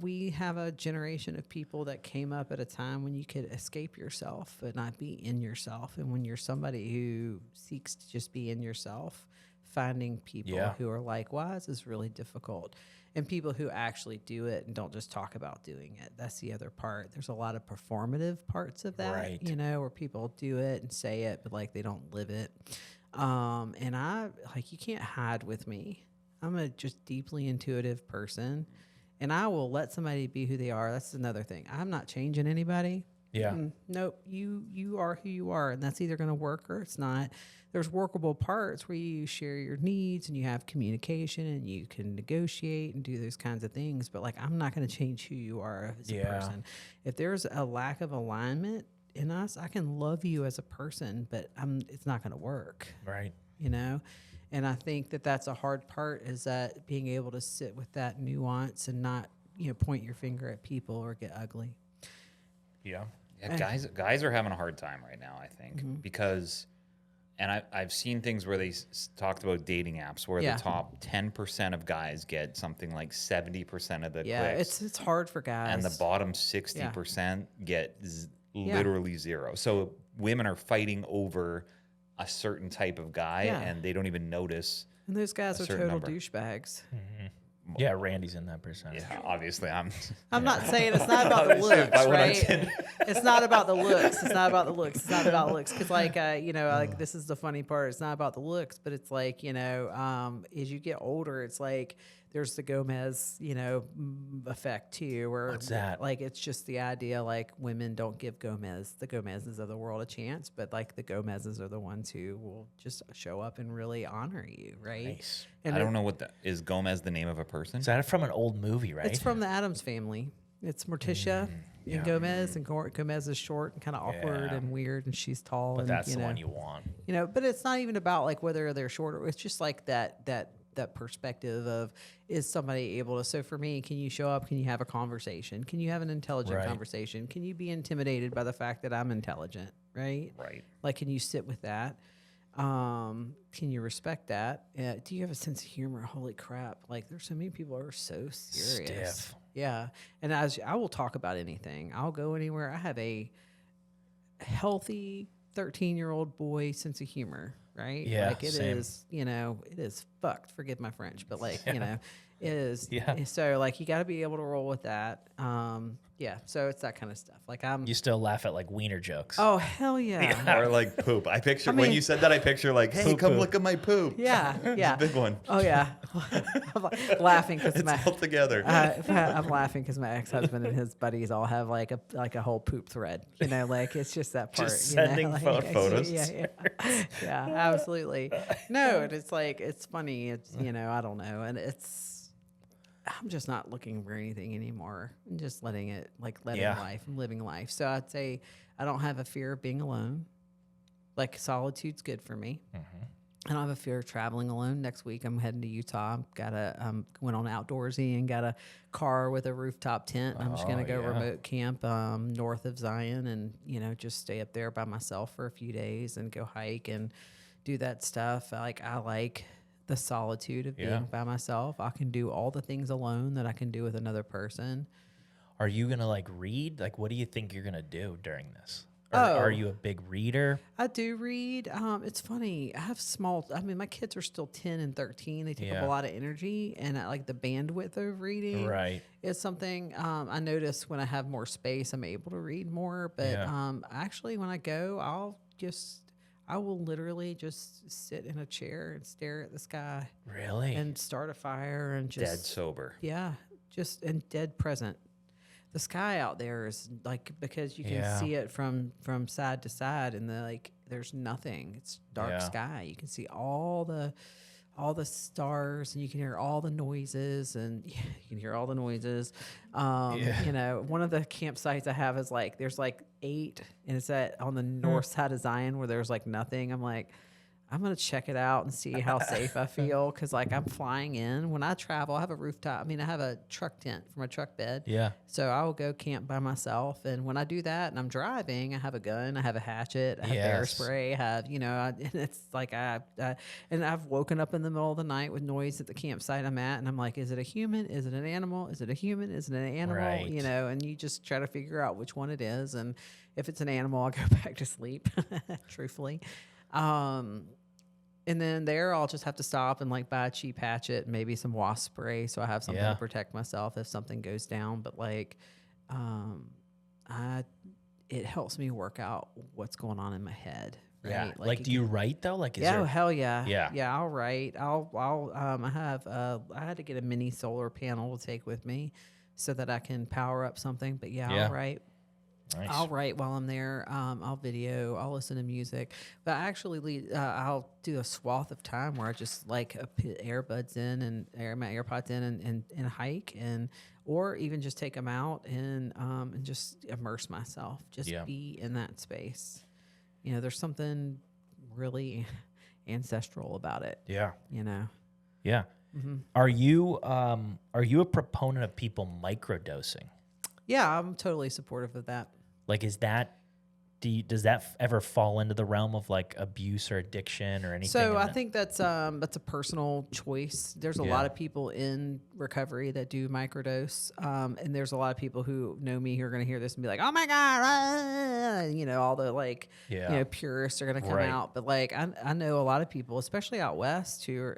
We have a generation of people that came up at a time when you could escape yourself but not be in yourself. And when you're somebody who seeks to just be in yourself, finding people who are likewise is really difficult. And people who actually do it and don't just talk about doing it. That's the other part. There's a lot of performative parts of that, you know, where people do it and say it, but like they don't live it. And I like, you can't hide with me. I'm a just deeply intuitive person and I will let somebody be who they are. That's another thing. I'm not changing anybody. Yeah. Nope. You are who you are, and that's either going to work or it's not. There's workable parts where you share your needs and you have communication and you can negotiate and do those kinds of things. But like, I'm not going to change who you are as a person. If there's a lack of alignment in us, I can love you as a person, but it's not going to work. Right. You know? And I think that that's a hard part is that being able to sit with that nuance and not, you know, point your finger at people or get ugly. Yeah. Guys are having a hard time right now, I think, because, and I've seen things where they talked about dating apps where the top 10% of guys get something like 70% of the clicks. It's hard for guys. And the bottom 60% get literally zero. So women are fighting over a certain type of guy and they don't even notice. And those guys are total douchebags. Mm-hmm. Yeah, Randy's in that percentage. Yeah, obviously I'm not saying it's not about the looks, right? It's not about the looks. It's not about the looks. It's not about looks. Because like, you know, like this is the funny part. It's not about the looks, but it's like, you know, as you get older, it's like there's the Gomez, effect too, where What's that? like it's just the idea like women don't give the Gomezes of the world a chance, but like the Gomezes are the ones who will just show up and really honor you, right? Nice. And I don't know is Gomez the name of a person? Is that from an old movie, right? It's from the Addams Family. It's Morticia and Gomez, and Gomez is short and kind of awkward and weird, and she's tall. But and that's the one you want. But it's not even about like whether they're short or it's just like that perspective of, is somebody able to, so for me, can you show up, can you have a conversation, can you have an intelligent conversation, can you be intimidated by the fact that I'm intelligent, right? Like, can you sit with that? Can you respect that? Do you have a sense of humor? Holy crap, like there's so many people who are so serious. Stiff. Yeah. And as I will talk about anything, I'll go anywhere. I have a healthy 13-year-old boy sense of humor, right? Yeah, like it same. is, it is fucked. Forgive my French, but like, it is. Yeah. So like you got to be able to roll with that. Yeah. So it's that kind of stuff. Like You still laugh at like wiener jokes. Oh hell yeah. Or like poop. When you said that, I picture like, hey, come look at my poop. Yeah. Yeah. It's a big one. Oh yeah. I'm laughing because It's all together. I'm laughing because my ex-husband and his buddies all have like a whole poop thread. Like it's just that part. Just sending photos. Yeah, absolutely. No, and it's like it's funny. It's I don't know, and I'm just not looking for anything anymore. I'm just letting life and living life. So I'd say I don't have a fear of being alone. Like solitude's good for me. Mm-hmm. I don't have a fear of traveling alone. Next week I'm heading to Utah. Went on Outdoorsy and got a car with a rooftop tent. I'm just gonna go remote camp north of Zion and just stay up there by myself for a few days and go hike and do that stuff. I like the solitude of being by myself. I can do all the things alone that I can do with another person. Are you gonna like read? Like, what do you think you're gonna do during this? Are you a big reader? I do read. It's funny. I have my kids are still 10 and 13. They take up a lot of energy, and I like the bandwidth of reading. Right. It's something I notice when I have more space, I'm able to read more. But actually, when I go, I will literally just sit in a chair and stare at the sky. Really? And start a fire and just... Dead sober. Yeah. And dead present. The sky out there is like, because you can see it from side to side and there's nothing. It's dark sky. You can see all the stars and you can hear all the noises one of the campsites I have is like, there's like 8 and it's on the north side of Zion where there's like nothing. I'm like, I'm going to check it out and see how safe I feel. Cause like I'm flying in when I travel, I have a rooftop. I have a truck tent from a truck bed. Yeah. So I will go camp by myself. And when I do that and I'm driving, I have a gun, I have a hatchet, I have bear spray, I have, and it's like, and I've woken up in the middle of the night with noise at the campsite I'm at. And I'm like, is it a human? Is it an animal? Is it a human? Is it an animal? Right. And you just try to figure out which one it is. And if it's an animal, I'll go back to sleep, truthfully. And then I'll just have to stop and like buy a cheap hatchet and maybe some wasp spray so I have something to protect myself if something goes down. But like, it helps me work out what's going on in my head. Right? Yeah. Like do you write though? Like, hell yeah. Yeah. I'll write. I had to get a mini solar panel to take with me so that I can power up something. But I'll write. Nice. I'll write while I'm there. I'll video. I'll listen to music. But actually, I'll do a swath of time where I just like put earbuds in and my AirPods in and hike or even just take them out and just immerse myself. Just be in that space. There's something really ancestral about it. Yeah. Yeah. Mm-hmm. Are you a proponent of people microdosing? Yeah, I'm totally supportive of that. Like, does that ever fall into the realm of like abuse or addiction or anything? So I think that's a personal choice. There's a lot of people in recovery that do microdose, and there's a lot of people who know me who are going to hear this and be like, "Oh my god!" All the purists are going to come out. But like, I know a lot of people, especially out west, who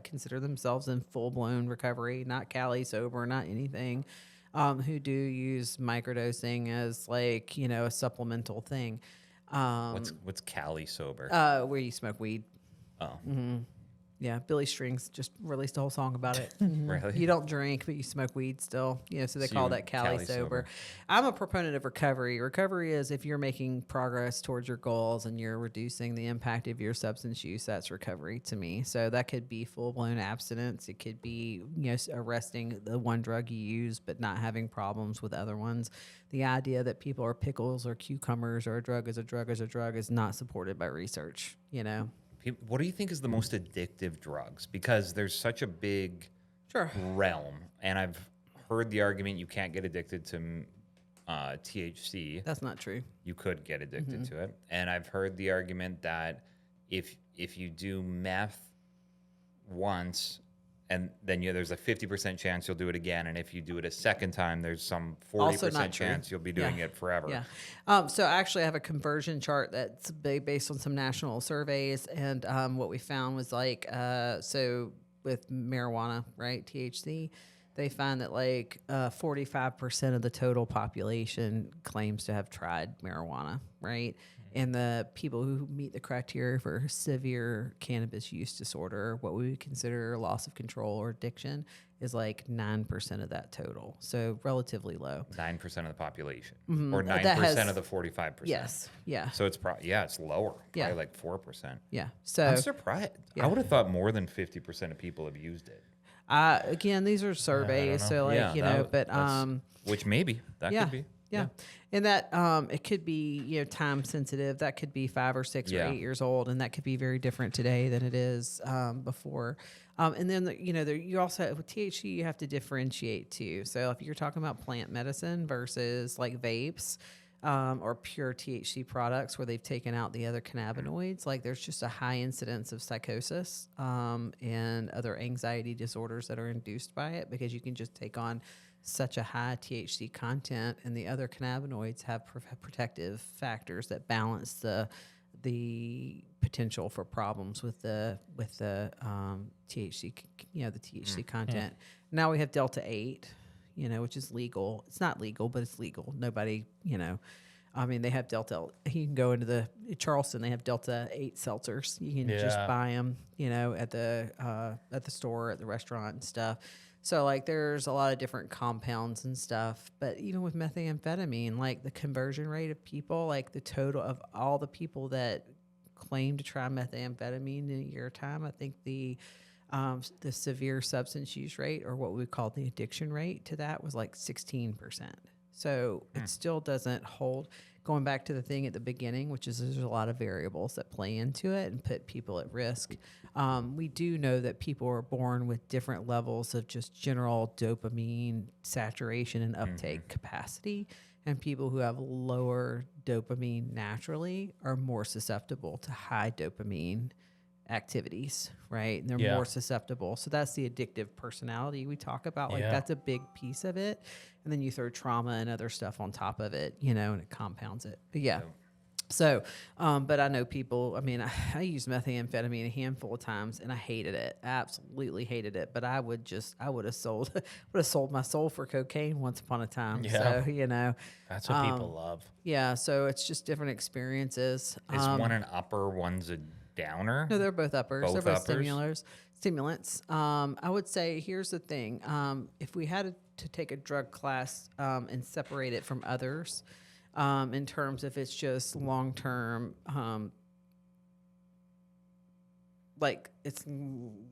consider themselves in full blown recovery, not Cali sober, not anything. Who do use microdosing as like, a supplemental thing. What's Cali sober? Where you smoke weed. Oh. Mm-hmm. Yeah, Billy Strings just released a whole song about it. Really? You don't drink, but you smoke weed still. So they call that Cali sober. I'm a proponent of recovery. Recovery is if you're making progress towards your goals and you're reducing the impact of your substance use, that's recovery to me. So that could be full-blown abstinence. It could be, arresting the one drug you use but not having problems with other ones. The idea that people are pickles or cucumbers or a drug is a drug is a drug is not supported by research, What do you think is the most addictive drugs? Because there's such a big realm, and I've heard the argument you can't get addicted to THC. That's not true. You could get addicted to it, and I've heard the argument that if you do meth once, and then there's a 50% chance you'll do it again, and if you do it a second time, there's some 40% chance you'll be doing it forever. Yeah. So actually, I have a conversion chart that's based on some national surveys, and what we found was so with marijuana, right, THC, they find that 45% of the total population claims to have tried marijuana, right? And the people who meet the criteria for severe cannabis use disorder, what we would consider loss of control or addiction, is 9% of that total. So relatively low. 9% of the population, or 9% of the 45%. Yes. Yeah. So it's it's lower. Probably like 4%. Yeah. So I'm surprised. I would have thought more than 50% of people have used it. Again, these are surveys, so which maybe that could be. Yeah. And that it could be, time sensitive. That could be 5 or 6 or 8 years old, and that could be very different today than it is before. And then, you also, with THC, you have to differentiate too. So if you're talking about plant medicine versus vapes or pure THC products where they've taken out the other cannabinoids, there's just a high incidence of psychosis and other anxiety disorders that are induced by it because you can just take on such a high THC content, and the other cannabinoids have protective factors that balance the potential for problems with the THC, the THC content. Now we have Delta 8, which is legal. It's not legal, but it's legal. Nobody, they have Delta. You can go into Charleston. They have Delta 8 seltzers. You can just buy them, at the store, at the restaurant and stuff. So there's a lot of different compounds and stuff, but even with methamphetamine, the conversion rate of people, the total of all the people that claim to try methamphetamine in a year time, I think the severe substance use rate, or what we call the addiction rate to that, was 16%. So it still doesn't hold. Going back to the thing at the beginning, which is there's a lot of variables that play into it and put people at risk. We do know that people are born with different levels of just general dopamine saturation and uptake capacity. And people who have lower dopamine naturally are more susceptible to high dopamine activities, right? And they're more susceptible. So that's the addictive personality we talk about. That's a big piece of it. And then you throw trauma and other stuff on top of it, and it compounds it. But so, but I know people, I used methamphetamine a handful of times and I hated it. Absolutely hated it. But I would have sold my soul for cocaine once upon a time. Yeah. So, that's what people love. Yeah. So it's just different experiences. Is one an upper, one's a downer? No, they're both uppers. They're both stimulants. I would say, here's the thing. If we had to take a drug class and separate it from others, in terms of it's just long-term, it's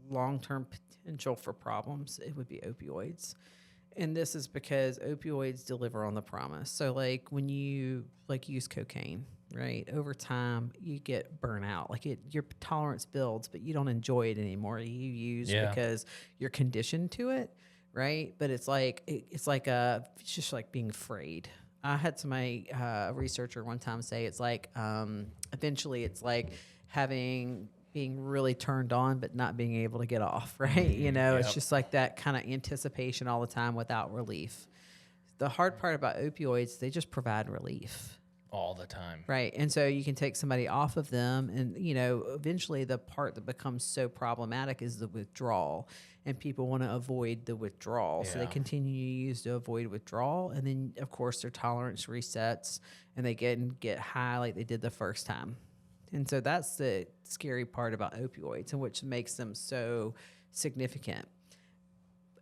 long-term potential for problems, it would be opioids. And this is because opioids deliver on the promise. So when you use cocaine, right, over time you get burnout. Your tolerance builds, but you don't enjoy it anymore. You use because you're conditioned to it, right? But it's just like being afraid. I had somebody, a researcher one time say it's eventually it's being really turned on but not being able to get off, right? It's just that kind of anticipation all the time without relief. The hard part about opioids, they just provide relief. All the time. Right. And so you can take somebody off of them and, eventually the part that becomes so problematic is the withdrawal, and people want to avoid the withdrawal. So they continue to use to avoid withdrawal. And then of course their tolerance resets and they get high like they did the first time. And so that's the scary part about opioids and which makes them so significant.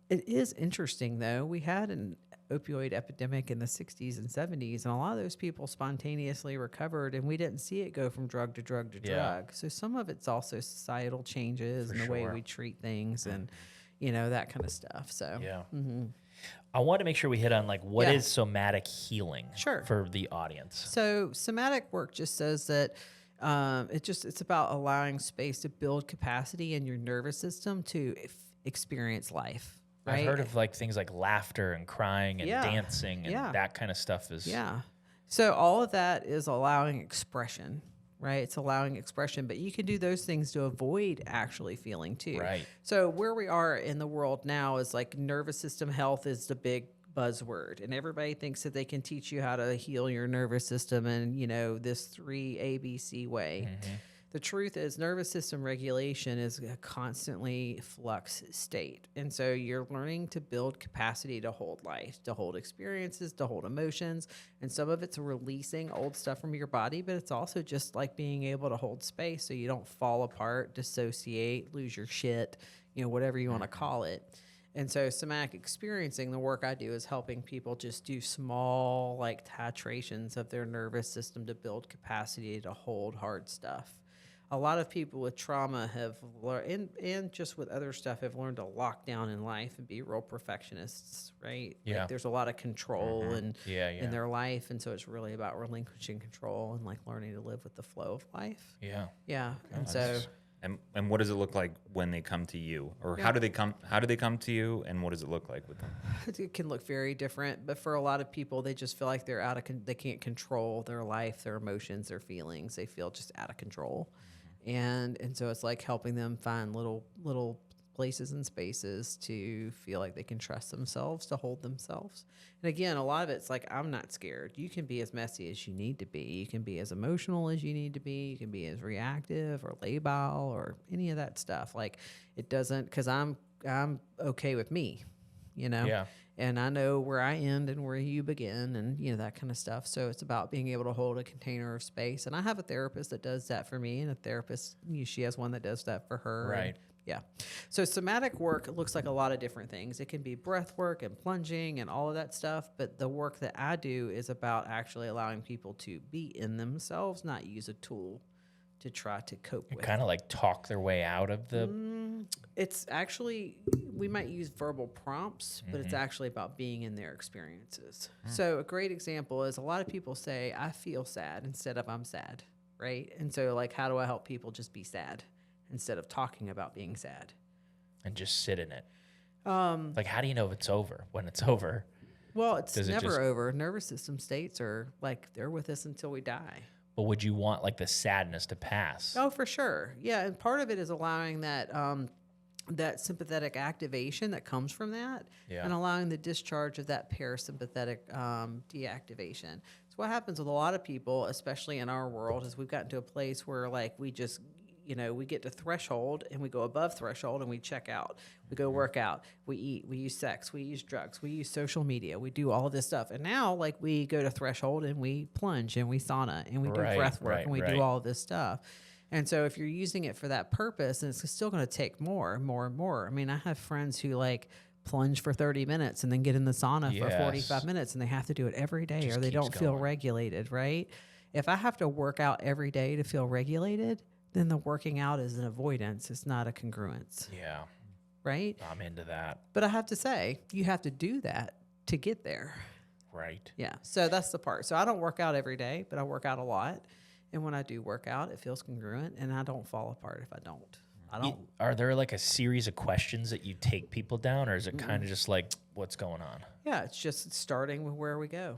It is interesting, though. We had an opioid epidemic in the 60s and 70s, and a lot of those people spontaneously recovered, and we didn't see it go from drug to drug to drug. So some of it's also societal changes and the way we treat things and, that kind of stuff. So, I want to make sure we hit on like what is somatic healing for the audience. So somatic work just says that it's about allowing space to build capacity in your nervous system to experience life. Right? I've heard of like things like laughter and crying and dancing and that kind of stuff is. Yeah. So all of that is allowing expression, right? It's allowing expression, but you can do those things to avoid actually feeling too. Right. So where we are in the world now is like nervous system health is the big buzzword, and everybody thinks that they can teach you how to heal your nervous system in, this 3 ABC way. The truth is nervous system regulation is a constantly flux state. And so you're learning to build capacity to hold life, to hold experiences, to hold emotions. And some of it's releasing old stuff from your body, but it's also just like being able to hold space so you don't fall apart, dissociate, lose your shit, whatever you want to call it. And so somatic experiencing, the work I do is helping people just do small like titrations of their nervous system to build capacity to hold hard stuff. A lot of people with trauma have learned, and just with other stuff, have learned to lock down in life and be real perfectionists, right? Yeah. Like there's a lot of control in their life, and so it's really about relinquishing control and like learning to live with the flow of life. Yeah. Yeah. And so And what does it look like when they come to you, or how do they come to you, and what does it look like with them? it can look very different, but for a lot of people, they just feel like they're they can't control their life, their emotions, their feelings. They feel just out of control. And so it's like helping them find little places and spaces to feel like they can trust themselves, to hold themselves. And again, a lot of it's like, I'm not scared. You can be as messy as you need to be. You can be as emotional as you need to be. You can be as reactive or labile or any of that stuff. Like it doesn't, because I'm okay with me, Yeah. And I know where I end and where you begin and, that kind of stuff. So it's about being able to hold a container of space. And I have a therapist that does that for me, and a therapist, she has one that does that for her. Right. And, yeah. So somatic work looks like a lot of different things. It can be breath work and plunging and all of that stuff. But the work that I do is about actually allowing people to be in themselves, not use a tool to try to cope with. Kind of like talk their way out of the. It's actually, we might use verbal prompts, but it's actually about being in their experiences. So a great example is a lot of people say, I feel sad instead of I'm sad, right? And so like, how do I help people just be sad instead of talking about being sad? And just sit in it. Like, how do you know if it's over when it's over? Well, it's never over. Nervous system states are like, they're with us until we die. But would you want like the sadness to pass? Oh, for sure. Yeah. And part of it is allowing that, that sympathetic activation that comes from that and allowing the discharge of that parasympathetic deactivation. So what happens with a lot of people, especially in our world, is we've gotten to a place where like we just, we get to threshold and we go above threshold and we check out. We go work out, we eat, we use sex, we use drugs, we use social media, we do all of this stuff. And now like we go to threshold and we plunge and we sauna and we do breath work and we do all of this stuff. And so if you're using it for that purpose, and it's still going to take more and more and more. I mean, I have friends who like plunge for 30 minutes and then get in the sauna for 45 minutes, and they have to do it every day Just or they don't feel going. regulated, right? If I have to work out every day to feel regulated, then the working out is an avoidance. It's not a congruence. Yeah. Right? I'm into that. But I have to say, you have to do that to get there. Right. Yeah. So that's the part. So I don't work out every day, but I work out a lot. And when I do work out, it feels congruent, and I don't fall apart if I don't. Are there like a series of questions that you take people down, or is it kind of just like what's going on? Yeah, it's just starting with where we go.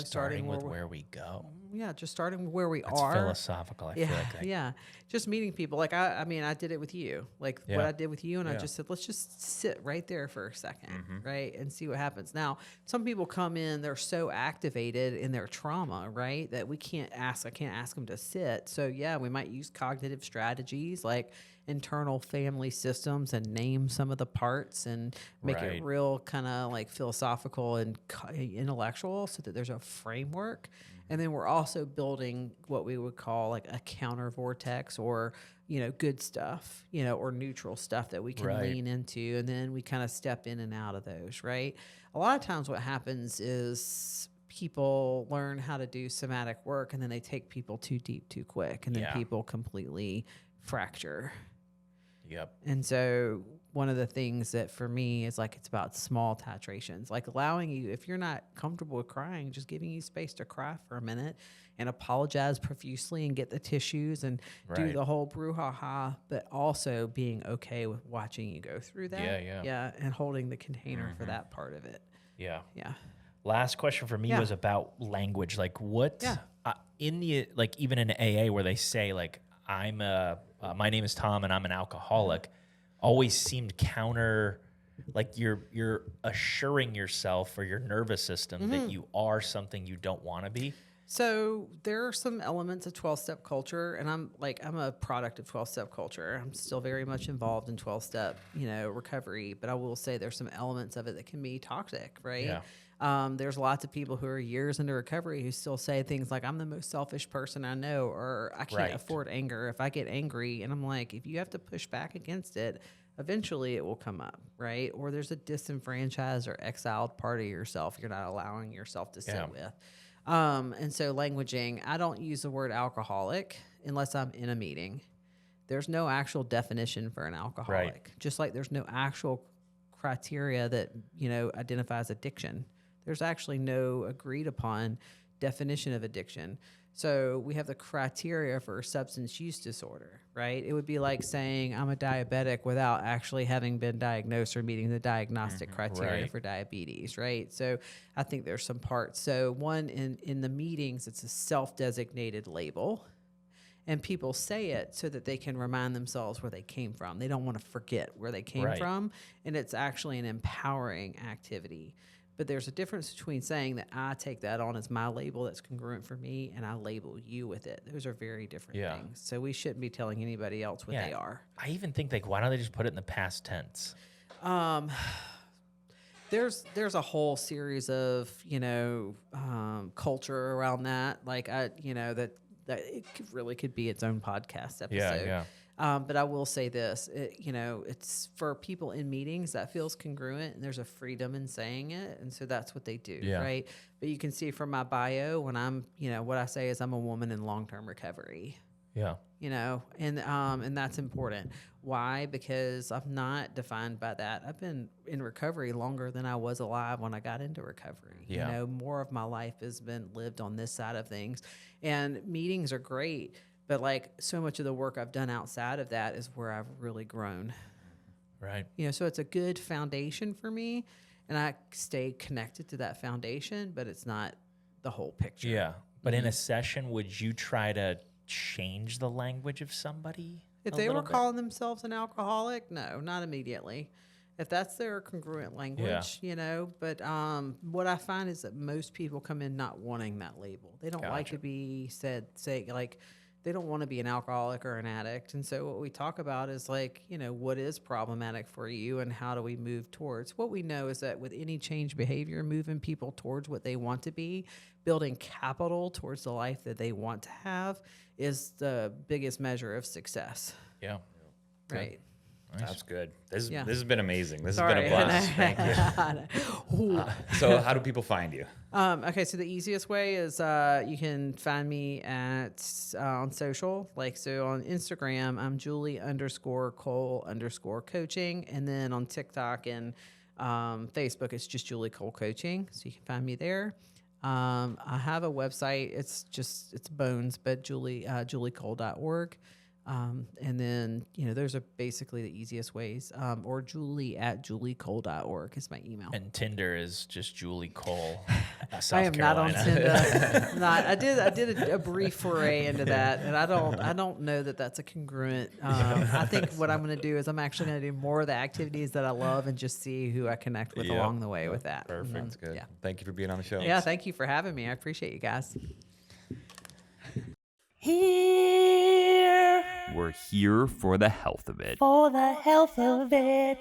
Starting with where we go. Yeah, just starting with where we That's are. philosophical. I feel like. Yeah. Just meeting people. Like I mean, I did it with you. Like what I did with you, and I just said, let's just sit right there for a second, right, and see what happens. Now, some people come in, they're so activated in their trauma, right, that I can't ask them to sit. So yeah, we might use cognitive strategies like internal family systems and name some of the parts and make it real kind of like philosophical and intellectual so that there's a framework. And then we're also building what we would call like a counter vortex, or, good stuff, or neutral stuff that we can lean into. And then we kind of step in and out of those, right? A lot of times what happens is people learn how to do somatic work, and then they take people too deep too quick, and then people completely fracture. Yep. And so one of the things that for me is like, it's about small titrations, like allowing you, if you're not comfortable with crying, just giving you space to cry for a minute and apologize profusely and get the tissues and do the whole brouhaha, but also being okay with watching you go through that. Yeah. And holding the container for that part of it. Yeah. Yeah. Last question for me was about language. Like what, in the, like even in AA where they say like, my name is Tom and I'm an alcoholic, always seemed counter, like you're assuring yourself or your nervous system that you are something you don't want to be. So there are some elements of 12-step culture, and I'm a product of 12-step culture. I'm still very much involved in 12-step, recovery, but I will say there's some elements of it that can be toxic, right? Yeah. There's lots of people who are years into recovery who still say things like, I'm the most selfish person I know, or I can't afford anger. If I get angry, and I'm like, if you have to push back against it, eventually it will come up, right? Or there's a disenfranchised or exiled part of yourself you're not allowing yourself to sit with. And so languaging, I don't use the word alcoholic unless I'm in a meeting. There's no actual definition for an alcoholic, just like there's no actual criteria that, identifies addiction. There's actually no agreed upon definition of addiction. So we have the criteria for substance use disorder, right? It would be like saying I'm a diabetic without actually having been diagnosed or meeting the diagnostic criteria for diabetes, right? So I think there's some parts. So one, in the meetings, it's a self-designated label, and people say it so that they can remind themselves where they came from. They don't want to forget where they came from, and it's actually an empowering activity. But there's a difference between saying that I take that on as my label that's congruent for me, and I label you with it. Those are very different things. So we shouldn't be telling anybody else what they are. I even think, like, why don't they just put it in the past tense? There's a whole series of, culture around that. Like, that it really could be its own podcast episode. Yeah. But I will say this, it's for people in meetings that feels congruent, and there's a freedom in saying it. And so that's what they do, right? But you can see from my bio when I'm, what I say is I'm a woman in long-term recovery. Yeah. And that's important. Why? Because I'm not defined by that. I've been in recovery longer than I was alive when I got into recovery. Yeah. More of my life has been lived on this side of things. And meetings are great. But like so much of the work I've done outside of that is where I've really grown. Right. So it's a good foundation for me, and I stay connected to that foundation, but it's not the whole picture. Yeah. But in a session, would you try to change the language of somebody? If they were calling themselves an alcoholic, no, not immediately. If that's their congruent language, but what I find is that most people come in not wanting that label. They don't like to be they don't want to be an alcoholic or an addict. And so what we talk about is like, what is problematic for you and how do we move towards? What we know is that with any change behavior, moving people towards what they want to be, building capital towards the life that they want to have is the biggest measure of success. Yeah. Right. Nice. That's good. This has been amazing. This has been a blast. Thank you. So how do people find you? Okay, so the easiest way is you can find me on social. So on Instagram, I'm Julie_Cole_coaching. And then on TikTok and Facebook, it's just Julie Cole Coaching. So you can find me there. I have a website. It's bones, but juliecole.org. And then, those are basically the easiest ways. Or julie@juliecole.org is my email. And Tinder is just Julie Cole. I am Carolina. not on Tinder. I did a brief foray into that, and I don't know that that's a congruent. I think what I'm going to do is I'm actually going to do more of the activities that I love and just see who I connect with along the way with that. Perfect. That's good. Yeah. Thank you for being on the show. Yeah. Thank you for having me. I appreciate you guys. We're here for the health of it. For the health of it.